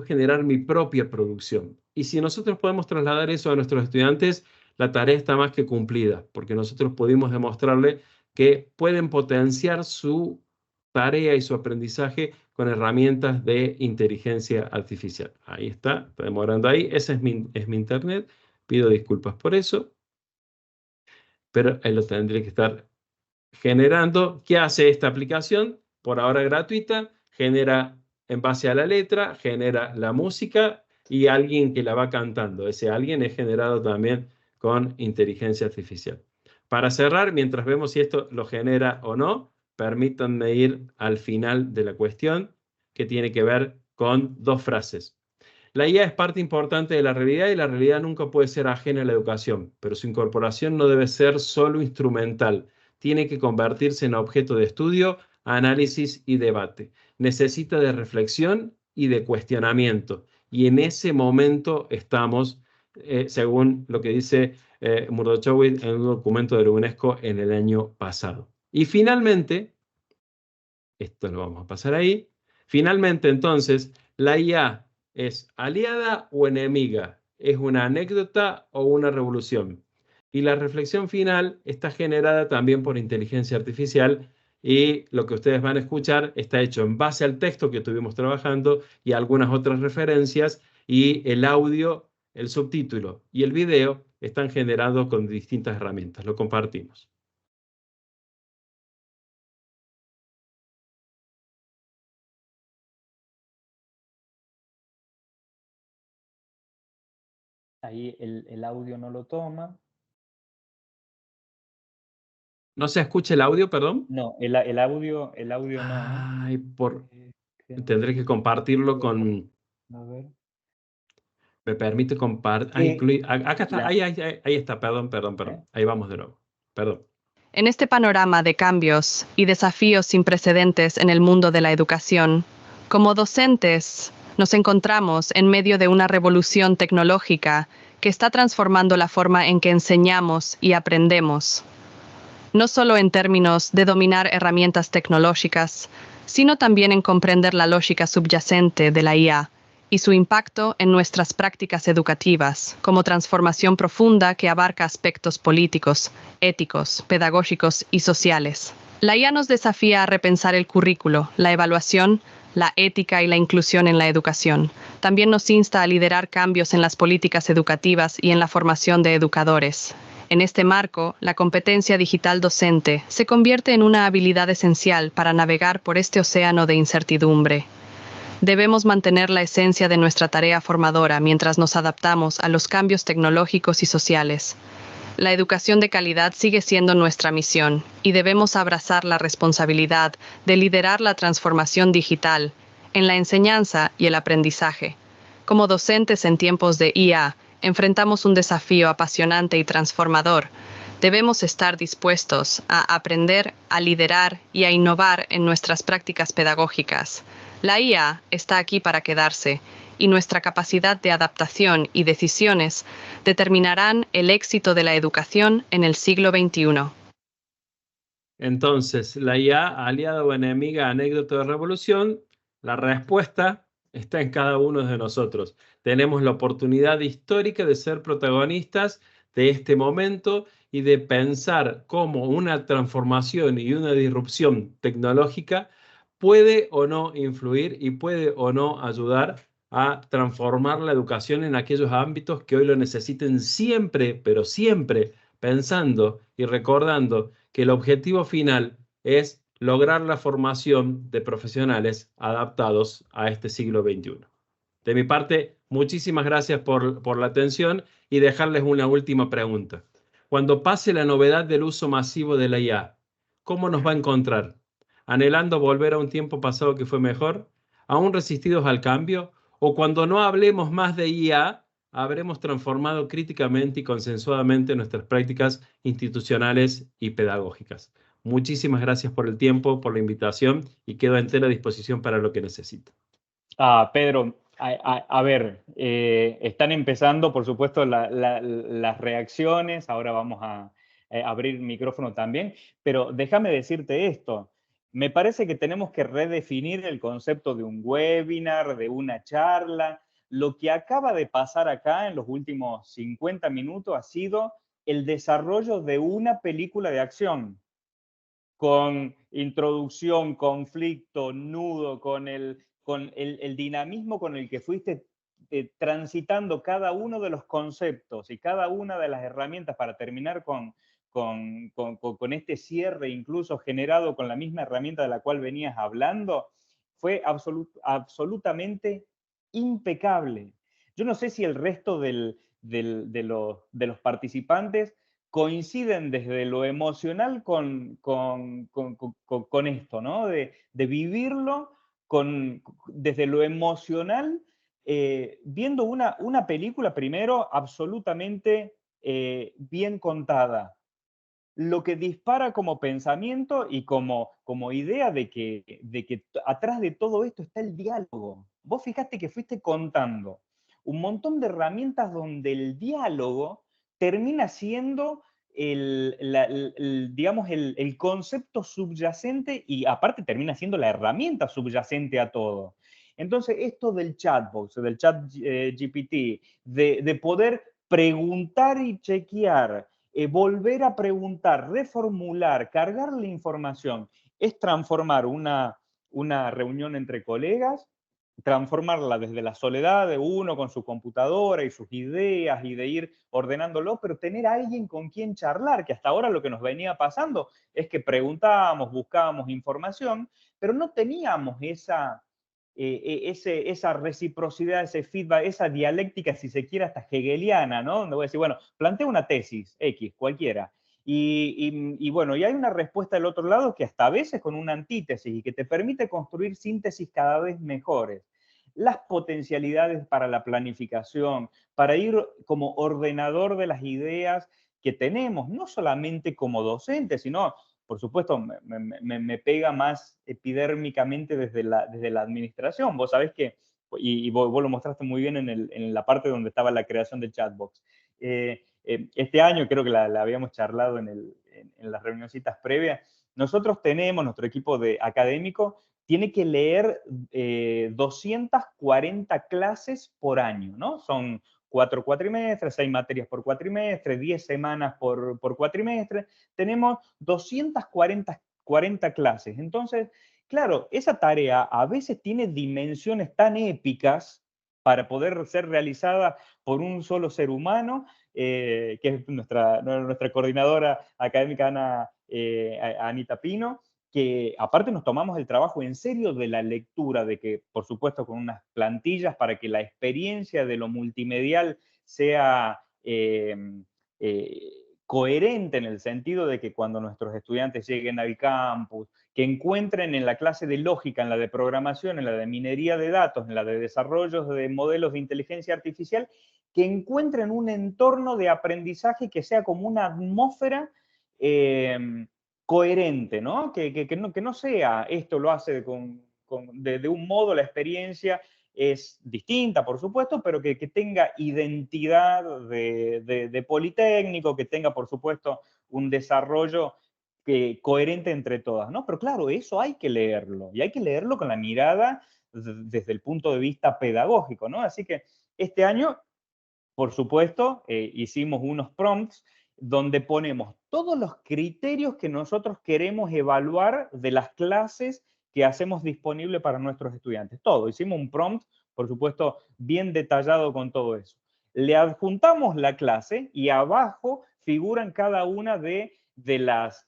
generar mi propia producción. Y si nosotros podemos trasladar eso a nuestros estudiantes, la tarea está más que cumplida, porque nosotros pudimos demostrarle que pueden potenciar su tarea y su aprendizaje con herramientas de inteligencia artificial. Ahí está demorando ahí. Ese es mi internet. Pido disculpas por eso, pero él lo tendría que estar generando. ¿Qué hace esta aplicación? Por ahora gratuita, genera en base a la letra, genera la música y alguien que la va cantando. Ese alguien es generado también con inteligencia artificial. Para cerrar, mientras vemos si esto lo genera o no, permítanme ir al final de la cuestión, que tiene que ver con dos frases. La IA es parte importante de la realidad y la realidad nunca puede ser ajena a la educación, pero su incorporación no debe ser solo instrumental. Tiene que convertirse en objeto de estudio, análisis y debate. Necesita de reflexión y de cuestionamiento. Y en ese momento estamos, según lo que dice Murdochowicz en un documento de la UNESCO en el año pasado. Y finalmente, esto lo vamos a pasar ahí. Finalmente, entonces, la IA ¿es aliada o enemiga? ¿Es una anécdota o una revolución? Y la reflexión final está generada también por inteligencia artificial y lo que ustedes van a escuchar está hecho en base al texto que estuvimos trabajando y algunas otras referencias, y el audio, el subtítulo y el video están generados con distintas herramientas. Lo compartimos. Ahí el audio no lo toma. ¿No se escucha el audio, perdón? No, el audio no. Ay, Gente, tendré que compartirlo con... a ver. Me permite compartir... Acá está, La, ahí está, perdón. Ahí vamos de nuevo. Perdón. En este panorama de cambios y desafíos sin precedentes en el mundo de la educación, como docentes, nos encontramos en medio de una revolución tecnológica que está transformando la forma en que enseñamos y aprendemos. No solo en términos de dominar herramientas tecnológicas, sino también en comprender la lógica subyacente de la IA y su impacto en nuestras prácticas educativas, como transformación profunda que abarca aspectos políticos, éticos, pedagógicos y sociales. La IA nos desafía a repensar el currículo, la evaluación, la ética y la inclusión en la educación. También nos insta a liderar cambios en las políticas educativas y en la formación de educadores. En este marco, la competencia digital docente se convierte en una habilidad esencial para navegar por este océano de incertidumbre. Debemos mantener la esencia de nuestra tarea formadora mientras nos adaptamos a los cambios tecnológicos y sociales. La educación de calidad sigue siendo nuestra misión y debemos abrazar la responsabilidad de liderar la transformación digital en la enseñanza y el aprendizaje. Como docentes en tiempos de IA, enfrentamos un desafío apasionante y transformador. Debemos estar dispuestos a aprender, a liderar y a innovar en nuestras prácticas pedagógicas. La IA está aquí para quedarse, y nuestra capacidad de adaptación y decisiones determinarán el éxito de la educación en el siglo XXI. Entonces, la IA, aliada o enemiga, anécdota de revolución, la respuesta está en cada uno de nosotros. Tenemos la oportunidad histórica de ser protagonistas de este momento y de pensar cómo una transformación y una disrupción tecnológica puede o no influir y puede o no ayudar a transformar la educación en aquellos ámbitos que hoy lo necesiten siempre, pero siempre pensando y recordando que el objetivo final es lograr la formación de profesionales adaptados a este siglo XXI. De mi parte, muchísimas gracias por la atención y dejarles una última pregunta. Cuando pase la novedad del uso masivo de la IA, ¿cómo nos va a encontrar? ¿Anhelando volver a un tiempo pasado que fue mejor? ¿Aún resistidos al cambio? ¿O cuando no hablemos más de IA, habremos transformado críticamente y consensuadamente nuestras prácticas institucionales y pedagógicas? Muchísimas gracias por el tiempo, por la invitación y quedo a entera disposición para lo que necesiten. Pedro, a ver, están empezando, por supuesto, las reacciones. Ahora vamos a abrir micrófono también, pero déjame decirte esto. Me parece que tenemos que redefinir el concepto de un webinar, de una charla. Lo que acaba de pasar acá en los últimos 50 minutos ha sido el desarrollo de una película de acción con introducción, conflicto, nudo, con el dinamismo con el que fuiste transitando cada uno de los conceptos y cada una de las herramientas para terminar con este cierre, incluso generado con la misma herramienta de la cual venías hablando, fue absolutamente impecable. Yo no sé si el resto de los participantes coinciden desde lo emocional con esto, ¿no? De vivirlo desde lo emocional, viendo una película primero absolutamente bien contada, lo que dispara como pensamiento y como idea de que atrás de todo esto está el diálogo. Vos fijaste que fuiste contando un montón de herramientas donde el diálogo termina siendo digamos, el concepto subyacente y aparte termina siendo la herramienta subyacente a todo. Entonces, esto del chatbox, del chat GPT, de poder preguntar y chequear, volver a preguntar, reformular, cargar la información, es transformar una reunión entre colegas, transformarla desde la soledad de uno con su computadora y sus ideas y de ir ordenándolo, pero tener a alguien con quien charlar, que hasta ahora lo que nos venía pasando es que preguntábamos, buscábamos información, pero no teníamos esa reciprocidad, ese feedback, esa dialéctica, si se quiere, hasta hegeliana, ¿no? Donde voy a decir, bueno, plantea una tesis, X, cualquiera, y bueno, y hay una respuesta del otro lado que hasta a veces con una antítesis y que te permite construir síntesis cada vez mejores. Las potencialidades para la planificación, para ir como ordenador de las ideas que tenemos, no solamente como docentes, sino, por supuesto, me pega más epidérmicamente desde la administración. Vos sabés que, y vos lo mostraste muy bien en la parte donde estaba la creación del chatbox. Este año, creo que la habíamos charlado en las reunioncitas previas, nosotros tenemos, nuestro equipo académico, tiene que leer 240 clases por año, ¿no? Son 4 cuatrimestres, 6 materias por cuatrimestre, 10 semanas por cuatrimestre. Tenemos 240 clases. Entonces, claro, esa tarea a veces tiene dimensiones tan épicas para poder ser realizada por un solo ser humano, que es nuestra coordinadora académica, Anita Pino, que aparte nos tomamos el trabajo en serio de la lectura, de que, por supuesto, con unas plantillas para que la experiencia de lo multimedial sea coherente en el sentido de que cuando nuestros estudiantes lleguen al campus, que encuentren en la clase de lógica, en la de programación, en la de minería de datos, en la de desarrollo de modelos de inteligencia artificial, que encuentren un entorno de aprendizaje que sea como una atmósfera coherente, ¿no? Que no sea esto lo hace de un modo, la experiencia es distinta, por supuesto, pero que tenga identidad de Politécnico, que tenga, por supuesto, un desarrollo coherente entre todas, ¿no? Pero claro, eso hay que leerlo, y hay que leerlo con la mirada desde el punto de vista pedagógico, ¿no? Así que este año, por supuesto, hicimos unos prompts donde ponemos todos los criterios que nosotros queremos evaluar de las clases que hacemos disponible para nuestros estudiantes. Todo, hicimos un prompt, por supuesto, bien detallado con todo eso. Le adjuntamos la clase y abajo figuran cada una de las,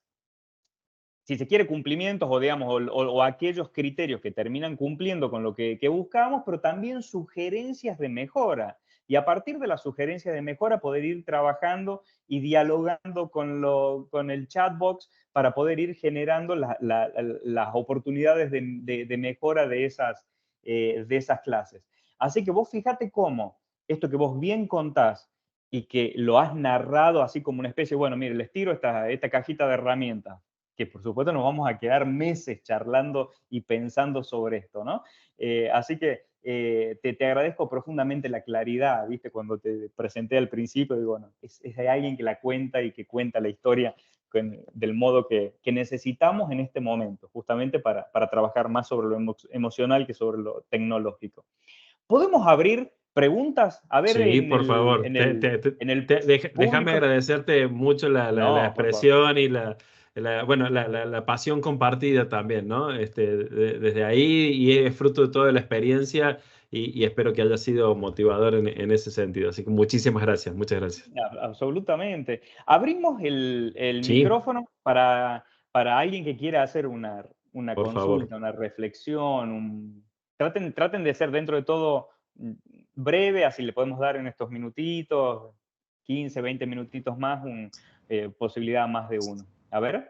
si se quiere, cumplimientos o, digamos, o aquellos criterios que terminan cumpliendo con lo que buscamos, pero también sugerencias de mejora. Y a partir de las sugerencias de mejora, poder ir trabajando y dialogando con el chatbox para poder ir generando las oportunidades de mejora de esas clases. Así que vos fíjate cómo esto que vos bien contás y que lo has narrado así como una especie, bueno, mire, les tiro esta cajita de herramientas, que por supuesto nos vamos a quedar meses charlando y pensando sobre esto, ¿no? Así que te agradezco profundamente la claridad, ¿viste? Cuando te presenté al principio, digo, bueno, es alguien que la cuenta y que cuenta la historia del modo que necesitamos en este momento, justamente para trabajar más sobre lo emocional que sobre lo tecnológico. ¿Podemos abrir preguntas? A ver, Sí, por favor. en el Déjame público. agradecerte mucho la No, por favor. expresión y bueno, la pasión compartida también, ¿no? Desde ahí, y es fruto de toda la experiencia, y espero que haya sido motivador en ese sentido. Así que muchísimas gracias, muchas gracias. Absolutamente. Abrimos el Sí, micrófono para alguien que quiera hacer una por favor. consulta, una reflexión. Traten de ser dentro de todo breve, así le podemos dar en estos minutitos, 15, 20 minutitos más, posibilidad más de uno. A ver.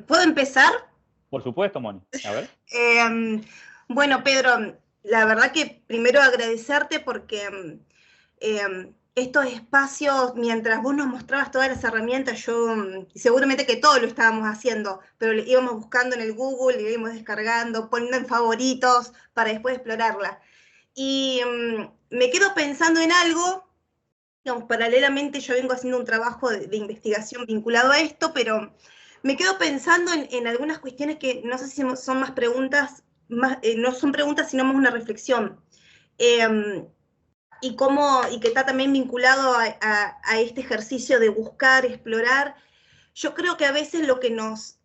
¿Puedo empezar? Por supuesto, Moni. A ver. Bueno, Pedro, la verdad que primero agradecerte porque estos espacios, mientras vos nos mostrabas todas las herramientas, seguramente que todos lo estábamos haciendo, pero le íbamos buscando en el Google, le íbamos descargando, poniendo en favoritos para después explorarla. Y me quedo pensando en algo, digamos, paralelamente yo vengo haciendo un trabajo de investigación vinculado a esto, pero me quedo pensando en algunas cuestiones que no sé si son más preguntas, no son preguntas, sino más una reflexión. Y que está también vinculado a este ejercicio de buscar, explorar. Yo creo que a veces lo que nos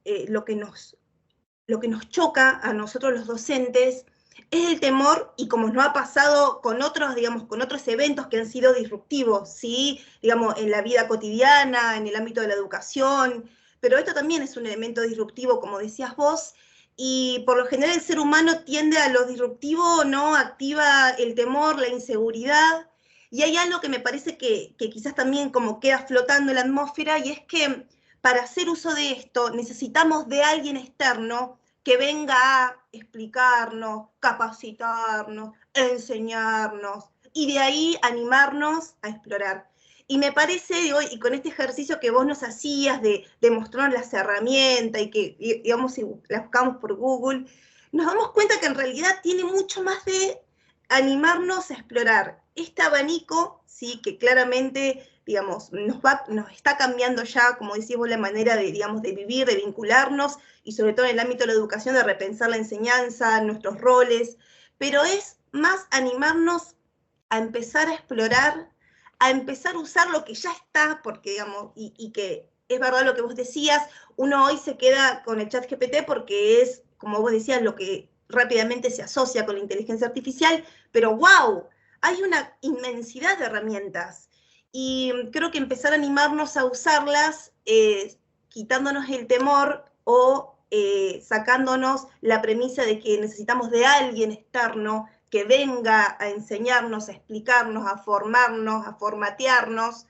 choca a nosotros los docentes es el temor, y como nos ha pasado con otros, digamos, con otros eventos que han sido disruptivos, ¿sí? Digamos, en la vida cotidiana, en el ámbito de la educación, pero esto también es un elemento disruptivo, como decías vos, y por lo general el ser humano tiende a lo disruptivo, ¿no? Activa el temor, la inseguridad, y hay algo que me parece que quizás también como queda flotando en la atmósfera, y es que para hacer uso de esto necesitamos de alguien externo que venga a explicarnos, capacitarnos, enseñarnos, y de ahí animarnos a explorar. Y me parece, digo, y con este ejercicio que vos nos hacías de mostrarnos las herramientas y que, digamos, si las buscamos por Google, nos damos cuenta que en realidad tiene mucho más de animarnos a explorar este abanico, ¿sí? Que claramente, digamos, nos está cambiando ya, como decíamos, la manera de, digamos, de vivir, de vincularnos, y sobre todo en el ámbito de la educación, de repensar la enseñanza, nuestros roles, pero es más animarnos a empezar a explorar, a empezar a usar lo que ya está, porque, digamos, y que es verdad lo que vos decías, uno hoy se queda con el ChatGPT porque es, como vos decías, lo que rápidamente se asocia con la inteligencia artificial, pero ¡wow! Hay una inmensidad de herramientas, y creo que empezar a animarnos a usarlas, quitándonos el temor o sacándonos la premisa de que necesitamos de alguien externo que venga a enseñarnos, a explicarnos, a formarnos, a formatearnos,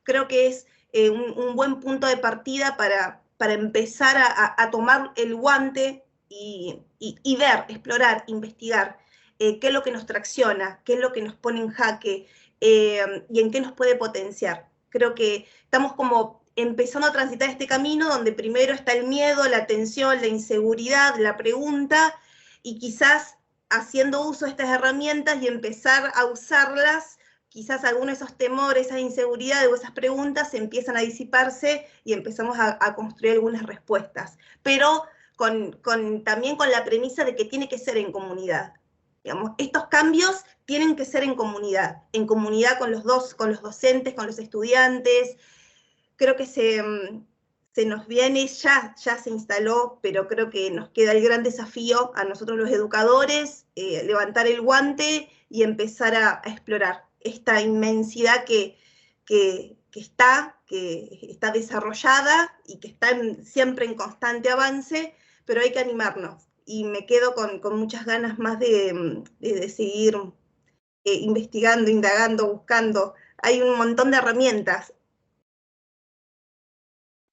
creo que es un buen punto de partida para empezar a tomar el guante y ver, explorar, investigar qué es lo que nos tracciona, qué es lo que nos pone en jaque, y en qué nos puede potenciar. Creo que estamos como empezando a transitar este camino donde primero está el miedo, la tensión, la inseguridad, la pregunta, y quizás haciendo uso de estas herramientas y empezar a usarlas, quizás algunos de esos temores, esas inseguridades o esas preguntas empiezan a disiparse y empezamos a construir algunas respuestas, pero también con la premisa de que tiene que ser en comunidad. Digamos, estos cambios tienen que ser en comunidad con los docentes, con los estudiantes. Creo que se nos viene, ya se instaló, pero creo que nos queda el gran desafío a nosotros los educadores, levantar el guante y empezar a explorar esta inmensidad que está desarrollada y que está siempre en constante avance, pero hay que animarnos. Y me quedo con muchas ganas más de seguir investigando, indagando, buscando. Hay un montón de herramientas.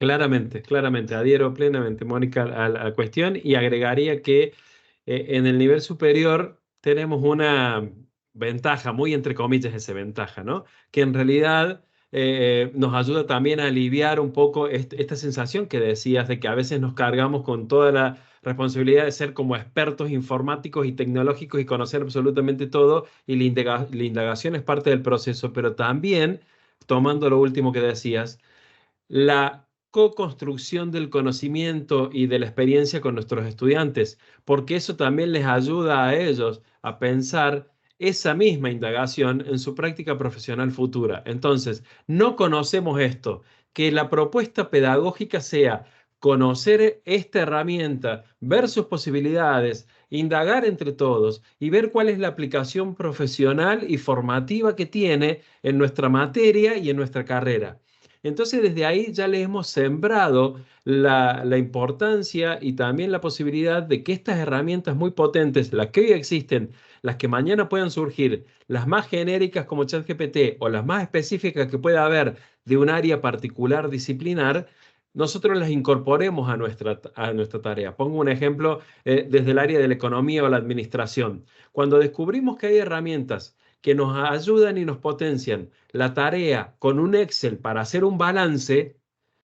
Claramente, claramente, adhiero plenamente, Mónica, a la cuestión, y agregaría que en el nivel superior tenemos una ventaja, muy entre comillas esa ventaja, ¿no? Que en realidad nos ayuda también a aliviar un poco esta sensación que decías de que a veces nos cargamos con toda la responsabilidad de ser como expertos informáticos y tecnológicos y conocer absolutamente todo, y la indagación es parte del proceso, pero también, tomando lo último que decías, la co-construcción del conocimiento y de la experiencia con nuestros estudiantes, porque eso también les ayuda a ellos a pensar esa misma indagación en su práctica profesional futura. Entonces, no conocemos esto, que la propuesta pedagógica sea conocer esta herramienta, ver sus posibilidades, indagar entre todos y ver cuál es la aplicación profesional y formativa que tiene en nuestra materia y en nuestra carrera. Entonces, desde ahí ya le hemos sembrado la importancia y también la posibilidad de que estas herramientas muy potentes, las que hoy existen, las que mañana puedan surgir, las más genéricas como ChatGPT o las más específicas que pueda haber de un área particular disciplinar, nosotros las incorporemos a nuestra tarea. Pongo un ejemplo desde el área de la economía o la administración. Cuando descubrimos que hay herramientas que nos ayudan y nos potencian la tarea con un Excel para hacer un balance,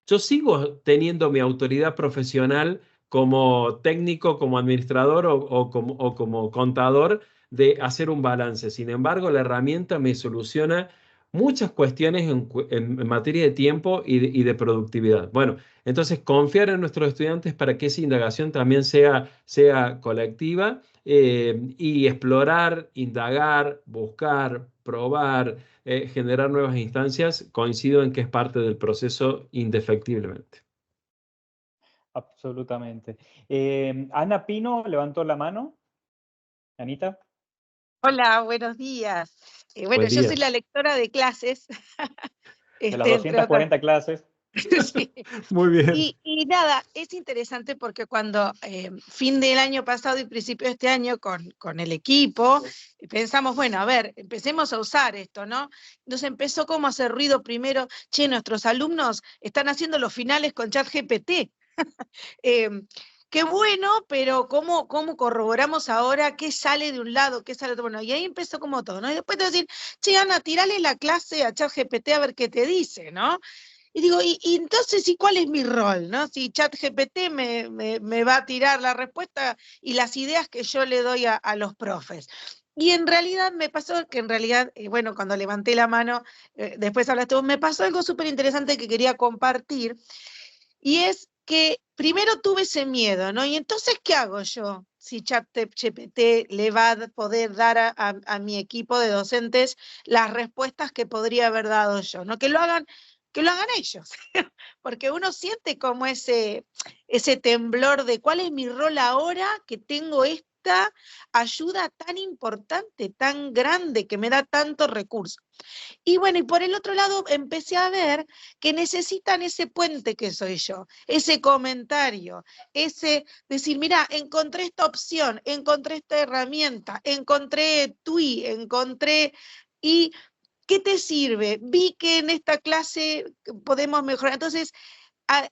yo sigo teniendo mi autoridad profesional como técnico, como administrador o como contador de hacer un balance. Sin embargo, la herramienta me soluciona muchas cuestiones en materia de tiempo y de productividad. Bueno, entonces confiar en nuestros estudiantes para que esa indagación también sea colectiva, y explorar, indagar, buscar, probar, generar nuevas instancias, coincido en que es parte del proceso indefectiblemente. Absolutamente. Ana Pino levantó la mano. Anita. Hola, buenos días. Bueno, Buen yo día. soy la lectora de clases. De las entre otras. 240 clases. Sí. Muy bien. Y nada, es interesante porque cuando fin del año pasado y principio de este año con el equipo, pensamos, bueno, a ver, empecemos a usar esto, ¿no? Nos empezó como a hacer ruido primero, che, nuestros alumnos están haciendo los finales con ChatGPT. Qué bueno, pero ¿cómo corroboramos ahora qué sale de un lado, qué sale de otro? Bueno, y ahí empezó como todo, ¿no? Y después te voy a decir, che, Ana, tirale la clase a ChatGPT a ver qué te dice, ¿no? Y digo, y entonces, ¿y cuál es mi rol, no? Si ChatGPT me va a tirar la respuesta y las ideas que yo le doy a los profes. Y en realidad me pasó que bueno, cuando levanté la mano, después hablaste vos, me pasó algo súper interesante que quería compartir, y es que primero tuve ese miedo, ¿no? Y entonces, ¿qué hago yo? Si ChatGPT le va a poder dar a mi equipo de docentes las respuestas que podría haber dado yo, ¿no? Que lo hagan ellos, porque uno siente como ese temblor de cuál es mi rol ahora que tengo esta ayuda tan importante, tan grande, que me da tantos recursos. Y bueno, y por el otro lado empecé a ver que necesitan ese puente que soy yo, ese comentario, ese decir, mira, encontré esta opción, encontré esta herramienta, encontré TUI, y ¿qué te sirve? Vi que en esta clase podemos mejorar. Entonces,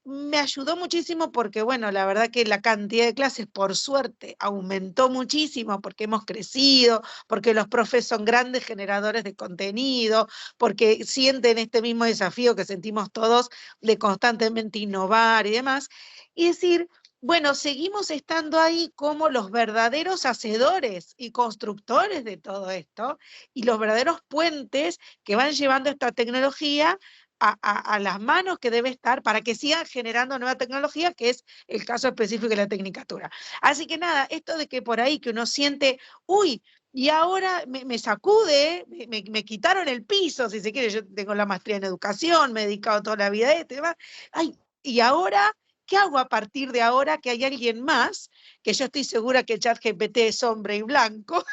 me ayudó muchísimo porque, bueno, la verdad que la cantidad de clases, por suerte, aumentó muchísimo porque hemos crecido, porque los profes son grandes generadores de contenido, porque sienten este mismo desafío que sentimos todos de constantemente innovar y demás. Y decir, bueno, seguimos estando ahí como los verdaderos hacedores y constructores de todo esto y los verdaderos puentes que van llevando esta tecnología a las manos que debe estar para que sigan generando nueva tecnología, que es el caso específico de la tecnicatura. Así que nada, esto de que por ahí que uno siente, uy, y ahora me sacude, me quitaron el piso, si se quiere, yo tengo la maestría en educación, me he dedicado toda la vida a esto y demás, ay, y ahora, ¿qué hago a partir de ahora que hay alguien más, que yo estoy segura que ChatGPT es hombre y blanco,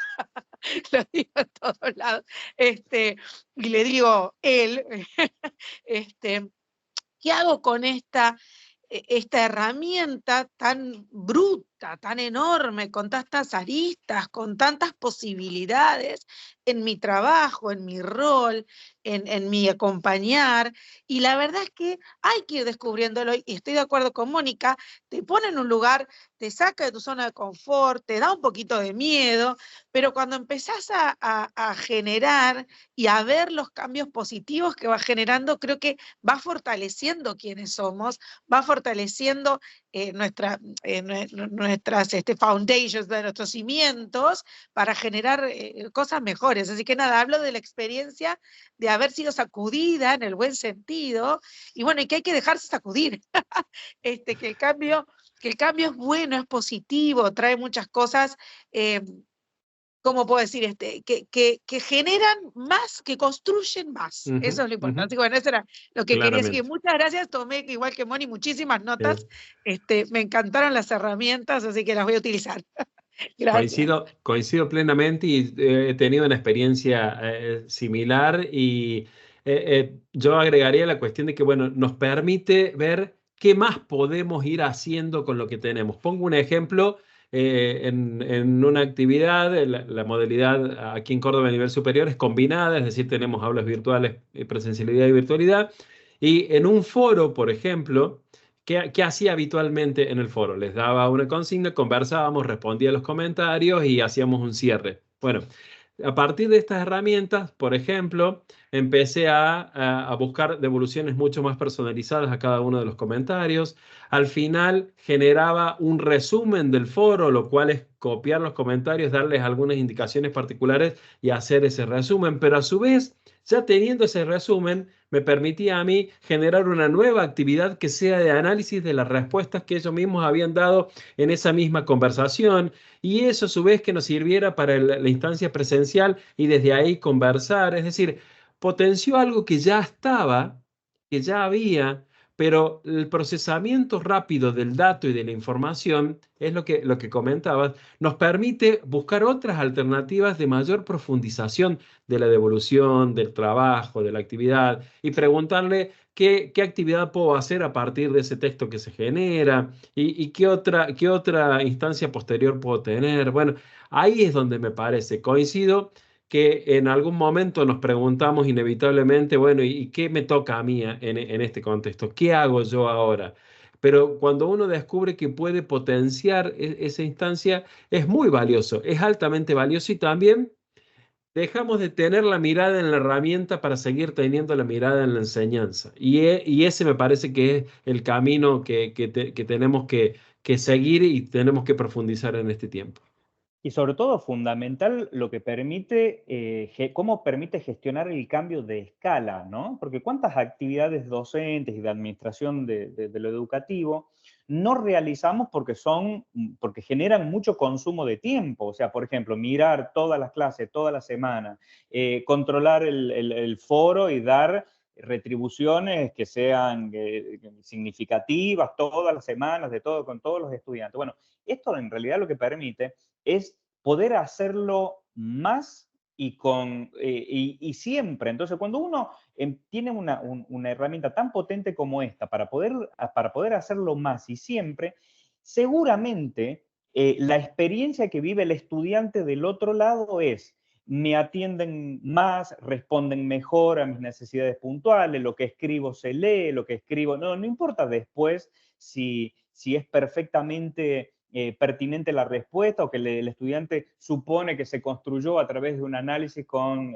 lo digo en todos lados, y le digo él, ¿qué hago con esta herramienta tan bruta, vasta, tan enorme, con tantas aristas, con tantas posibilidades en mi trabajo, en mi rol, en mi acompañar. Y la verdad es que hay que ir descubriéndolo, y estoy de acuerdo con Mónica, te pone en un lugar, te saca de tu zona de confort, te da un poquito de miedo, pero cuando empezás a generar y a ver los cambios positivos que va generando, creo que va fortaleciendo quienes somos, va fortaleciendo nuestras foundations, de nuestros cimientos, para generar cosas mejores. Así que nada, hablo de la experiencia de haber sido sacudida en el buen sentido, y bueno, y que hay que dejarse sacudir, que el cambio es bueno, es positivo, trae muchas cosas, ¿cómo puedo decir? Que generan más, que construyen más. Eso es lo importante. Así que bueno, eso era lo que quería decir. Muchas gracias, tomé igual que Moni muchísimas notas. Me encantaron las herramientas, así que las voy a utilizar. Coincido plenamente, y he tenido una experiencia similar, y yo agregaría la cuestión de que, bueno, nos permite ver qué más podemos ir haciendo con lo que tenemos. Pongo un ejemplo. En una actividad, la modalidad aquí en Córdoba a nivel superior es combinada, es decir, tenemos aulas virtuales, presencialidad y virtualidad. Y en un foro, por ejemplo, ¿qué hacía habitualmente en el foro? Les daba una consigna, conversábamos, respondía los comentarios y hacíamos un cierre. Bueno, a partir de estas herramientas, por ejemplo, empecé a buscar devoluciones mucho más personalizadas a cada uno de los comentarios. Al final generaba un resumen del foro, lo cual es copiar los comentarios, darles algunas indicaciones particulares y hacer ese resumen. Pero a su vez, ya teniendo ese resumen, me permitía a mí generar una nueva actividad que sea de análisis de las respuestas que ellos mismos habían dado en esa misma conversación, y eso a su vez que nos sirviera para la instancia presencial y desde ahí conversar. Es decir, potenció algo que ya estaba, que ya había, pero el procesamiento rápido del dato y de la información, es lo que comentabas, nos permite buscar otras alternativas de mayor profundización de la devolución, del trabajo, de la actividad, y preguntarle qué actividad puedo hacer a partir de ese texto que se genera, y qué otra instancia posterior puedo tener. Bueno, ahí es donde me parece, coincido, que en algún momento nos preguntamos inevitablemente, bueno, ¿y qué me toca a mí en este contexto? ¿Qué hago yo ahora? Pero cuando uno descubre que puede potenciar esa instancia, es muy valioso, es altamente valioso, y también dejamos de tener la mirada en la herramienta para seguir teniendo la mirada en la enseñanza. Y ese me parece que es el camino que tenemos que seguir y tenemos que profundizar en este tiempo. Y sobre todo fundamental lo que permite, cómo permite gestionar el cambio de escala, ¿no? Porque cuántas actividades docentes y de administración de lo educativo no realizamos porque generan mucho consumo de tiempo. O sea, por ejemplo, mirar todas las clases, toda la semana, controlar el foro y dar retribuciones que sean significativas todas las semanas, con todos los estudiantes. Bueno, esto en realidad lo que permite es poder hacerlo más y siempre. Entonces, cuando uno tiene una herramienta tan potente como esta para poder hacerlo más y siempre, seguramente la experiencia que vive el estudiante del otro lado es: me atienden más, responden mejor a mis necesidades puntuales, lo que escribo se lee, lo que escribo, no importa después si es perfectamente pertinente la respuesta o que el estudiante supone que se construyó a través de un análisis con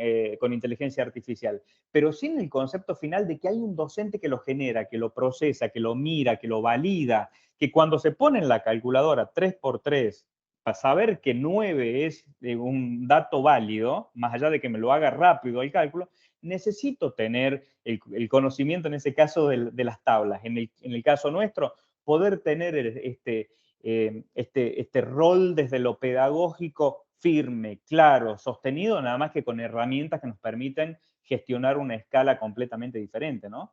inteligencia artificial, pero sin el concepto final de que hay un docente que lo genera, que lo procesa, que lo mira, que lo valida, que cuando se pone en la calculadora 3×3 para saber que 9 es un dato válido, más allá de que me lo haga rápido el cálculo, necesito tener el conocimiento, en ese caso, de las tablas. En el caso nuestro, poder tener este rol desde lo pedagógico firme, claro, sostenido, nada más que con herramientas que nos permiten gestionar una escala completamente diferente, ¿no?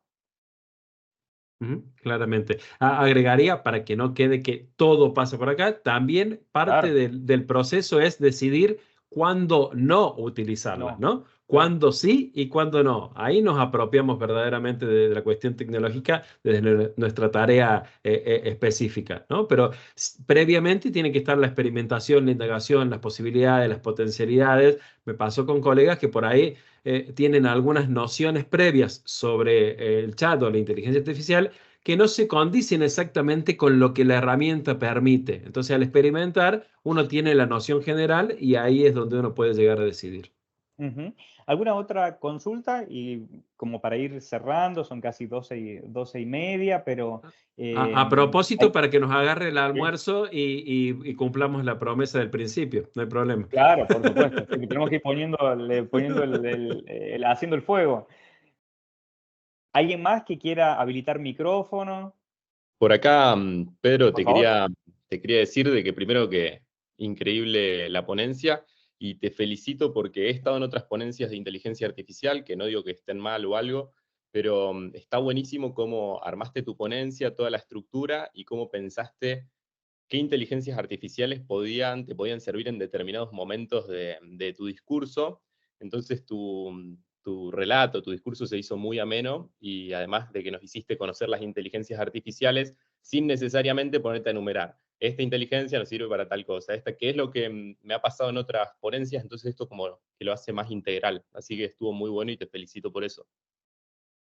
Claramente. Agregaría, para que no quede que todo pasa por acá, también parte Claro. del proceso es decidir cuándo no utilizarlas, ¿no? cuándo sí y cuándo no. Ahí nos apropiamos verdaderamente de la cuestión tecnológica desde nuestra tarea específica, ¿no? Pero previamente tiene que estar la experimentación, la indagación, las posibilidades, las potencialidades. Me pasó con colegas que por ahí tienen algunas nociones previas sobre el chat o la inteligencia artificial que no se condicen exactamente con lo que la herramienta permite. Entonces, al experimentar, uno tiene la noción general y ahí es donde uno puede llegar a decidir. Ujú. ¿Alguna otra consulta? Y como para ir cerrando, son casi 12:30, pero... A propósito, hay- para que nos agarre el sí, almuerzo y cumplamos la promesa del principio, no hay problema. claro, por supuesto. Sí, que tenemos que ir poniendo haciendo el fuego. ¿Alguien más que quiera habilitar micrófono? Por acá, Pedro, Por favor. te quería decir de que primero que increíble la ponencia y te felicito porque he estado en otras ponencias de inteligencia artificial, que no digo que estén mal o algo, pero está buenísimo cómo armaste tu ponencia, toda la estructura y cómo pensaste qué inteligencias artificiales te podían servir en determinados momentos de tu discurso. Entonces tu relato, tu discurso se hizo muy ameno y además de que nos hiciste conocer las inteligencias artificiales sin necesariamente ponerte a enumerar. Esta inteligencia nos sirve para tal cosa, esta que es lo que me ha pasado en otras ponencias, entonces esto como que lo hace más integral. Así que estuvo muy bueno y te felicito por eso.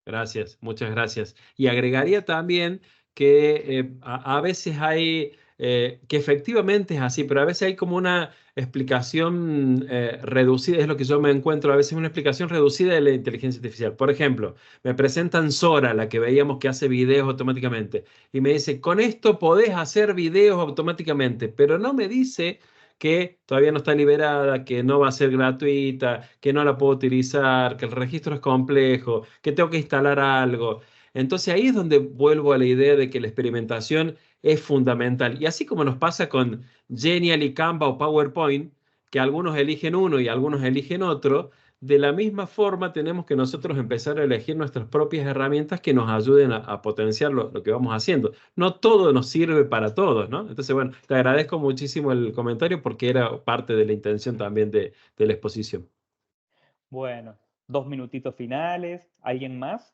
Gracias, muchas gracias. Y agregaría también que a veces hay, que efectivamente es así, pero a veces hay como una explicación reducida, es lo que yo me encuentro, a veces una explicación reducida de la inteligencia artificial. Por ejemplo, me presentan Sora, la que veíamos que hace videos automáticamente, y me dice, con esto podés hacer videos automáticamente, pero no me dice que todavía no está liberada, que no va a ser gratuita, que no la puedo utilizar, que el registro es complejo, que tengo que instalar algo. Entonces ahí es donde vuelvo a la idea de que la experimentación es fundamental. Y así como nos pasa con Genially, Canva o PowerPoint, que algunos eligen uno y algunos eligen otro, de la misma forma tenemos que nosotros empezar a elegir nuestras propias herramientas que nos ayuden a potenciar lo que vamos haciendo. No todo nos sirve para todos, ¿no? Entonces, bueno, te agradezco muchísimo el comentario porque era parte de la intención también de la exposición. Bueno, 2 minutitos finales. ¿Alguien más?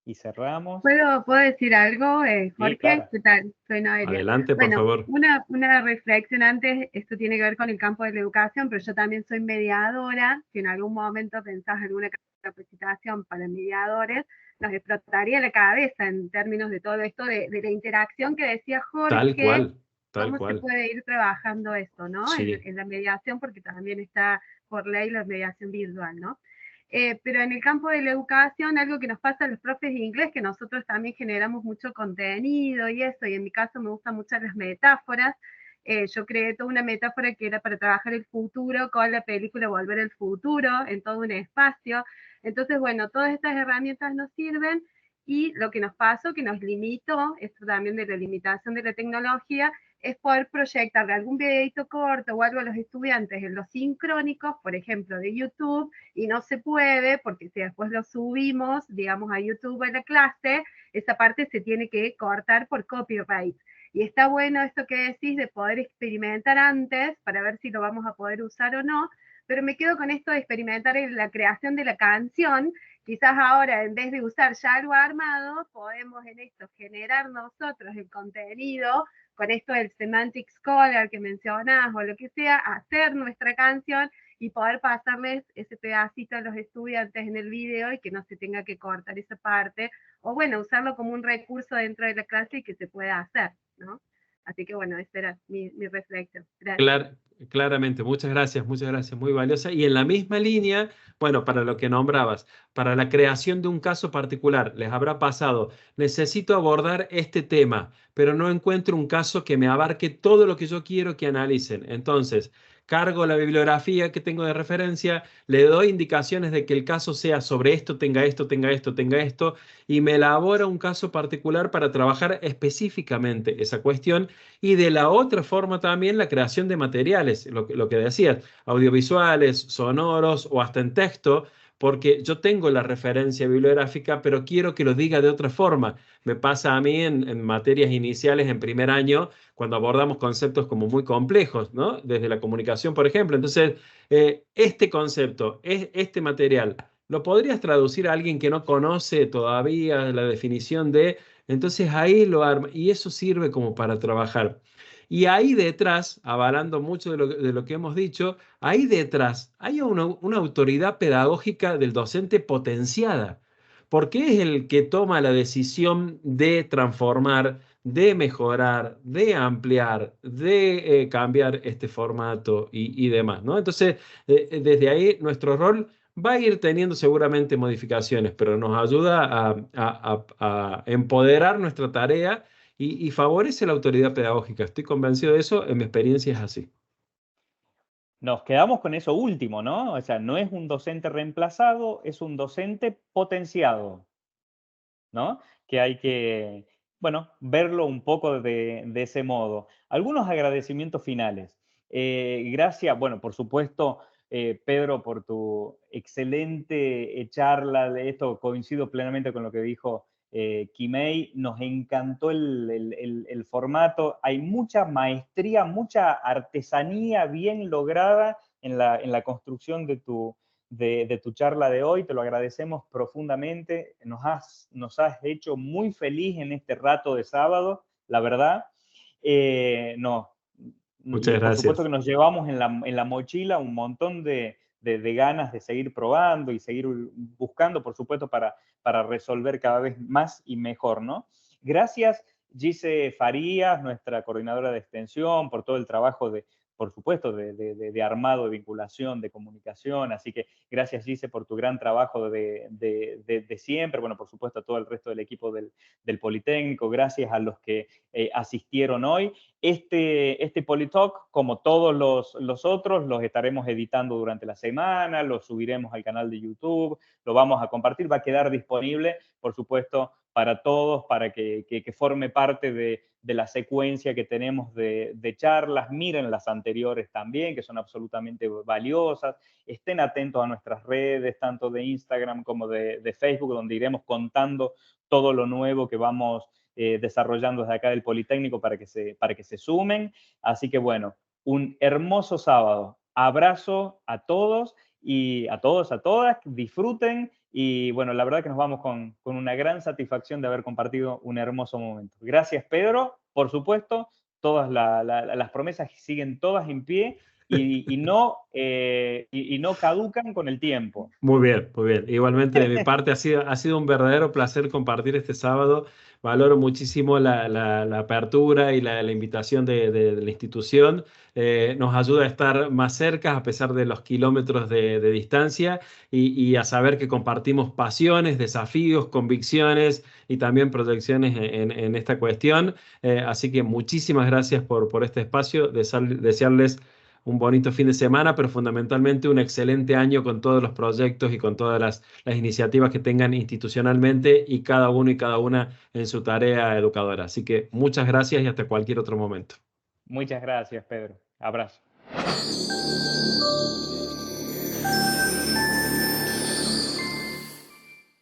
Y cerramos. ¿Puedo decir algo, Sí, Jorge? claro. ¿Qué tal? Soy Noelia. Adelante, por Bueno, favor. una reflexión antes, esto tiene que ver con el campo de la educación, pero yo también soy mediadora. Si en algún momento pensás alguna capacitación para mediadores, nos explotaría la cabeza en términos de todo esto, de la interacción que decía Tal Jorge, cual, tal cómo se cual. puede ir trabajando esto, ¿no? Sí. En la mediación, porque también está por ley la mediación virtual, ¿no? Pero en el campo de la educación, algo que nos pasa a los profes de inglés, que nosotros también generamos mucho contenido y eso, y en mi caso me gustan mucho las metáforas. Yo creé toda una metáfora que era para trabajar el futuro con la película Volver al Futuro, en todo un espacio. Entonces, bueno, todas estas herramientas nos sirven y lo que nos pasó, que nos limitó, esto también de la limitación de la tecnología, es poder proyectarle algún videito corto o algo a los estudiantes en los sincrónicos, por ejemplo, de YouTube, y no se puede, porque si después lo subimos, digamos, a YouTube a la clase, esa parte se tiene que cortar por copyright. Y está bueno esto que decís de poder experimentar antes para ver si lo vamos a poder usar o no, pero me quedo con esto de experimentar en la creación de la canción. Quizás ahora, en vez de usar ya algo armado, podemos en esto generar nosotros el contenido, con esto del Semantic Scholar que mencionás o lo que sea, hacer nuestra canción y poder pasarles ese pedacito a los estudiantes en el video y que no se tenga que cortar esa parte, o bueno, usarlo como un recurso dentro de la clase y que se pueda hacer, ¿no? Así que bueno, esa era mi reflexión. Gracias. Claramente, muchas gracias, muy valiosa. Y en la misma línea, bueno, para lo que nombrabas, para la creación de un caso particular, les habrá pasado, necesito abordar este tema, pero no encuentro un caso que me abarque todo lo que yo quiero que analicen. Entonces, cargo la bibliografía que tengo de referencia, le doy indicaciones de que el caso sea sobre esto, tenga esto, tenga esto, tenga esto, y me elabora un caso particular para trabajar específicamente esa cuestión. Y de la otra forma también la creación de materiales, lo que decías, audiovisuales, sonoros o hasta en texto, porque yo tengo la referencia bibliográfica, pero quiero que lo diga de otra forma. Me pasa a mí en materias iniciales en primer año, cuando abordamos conceptos como muy complejos, ¿no? Desde la comunicación, por ejemplo. Entonces, este concepto, este material, ¿lo podrías traducir a alguien que no conoce todavía la definición de? Entonces ahí lo arma y eso sirve como para trabajar. Y ahí detrás, avalando mucho de lo que hemos dicho, ahí detrás hay una autoridad pedagógica del docente potenciada, porque es el que toma la decisión de transformar, de mejorar, de ampliar, de cambiar este formato y demás, ¿no? Entonces, desde ahí nuestro rol va a ir teniendo seguramente modificaciones, pero nos ayuda a empoderar nuestra tarea y favorece la autoridad pedagógica. Estoy convencido de eso, en mi experiencia es así. Nos quedamos con eso último, ¿no? O sea, no es un docente reemplazado, es un docente potenciado, ¿no? Que hay que, bueno, verlo un poco de ese modo. Algunos agradecimientos finales. Gracias, bueno, por supuesto, Pedro, por tu excelente charla de esto. Coincido plenamente con lo que dijo Kimei. Nos encantó el formato. Hay mucha maestría, mucha artesanía bien lograda en la construcción de tu charla de hoy. Te lo agradecemos profundamente. Nos has hecho muy feliz en este rato de sábado, la verdad. Muchas Y por supuesto gracias. que nos llevamos en la mochila un montón de ganas de seguir probando y seguir buscando, por supuesto, para resolver cada vez más y mejor, ¿no? Gracias, Gise Farías, nuestra coordinadora de extensión, por todo el trabajo por supuesto, de armado, de vinculación, de comunicación. Así que gracias, Gise, por tu gran trabajo de siempre. Bueno, por supuesto, a todo el resto del equipo del Politécnico. Gracias a los que asistieron hoy. Este Politalk, como todos los otros, los estaremos editando durante la semana, los subiremos al canal de YouTube, lo vamos a compartir, va a quedar disponible, por supuesto, para todos, para que forme parte de la secuencia que tenemos de charlas. Miren las anteriores también, que son absolutamente valiosas. Estén atentos a nuestras redes, tanto de Instagram como de Facebook, donde iremos contando todo lo nuevo que vamos desarrollando desde acá del Politécnico para que se sumen. Así que bueno, un hermoso sábado. Abrazo a todos y a todos, a todas. Disfruten y bueno, la verdad que nos vamos con una gran satisfacción de haber compartido un hermoso momento. Gracias, Pedro. Por supuesto, todas las promesas siguen todas en pie y no caducan con el tiempo. Muy bien, muy bien. Igualmente de mi parte ha sido un verdadero placer compartir este sábado. Valoro muchísimo la apertura y la invitación de la institución. Nos ayuda a estar más cerca a pesar de los kilómetros de distancia y a saber que compartimos pasiones, desafíos, convicciones y también proyecciones en esta cuestión. Así que muchísimas gracias por este espacio. Desearles un bonito fin de semana, pero fundamentalmente un excelente año con todos los proyectos y con todas las iniciativas que tengan institucionalmente y cada uno y cada una en su tarea educadora. Así que muchas gracias y hasta cualquier otro momento. Muchas gracias, Pedro. Abrazo.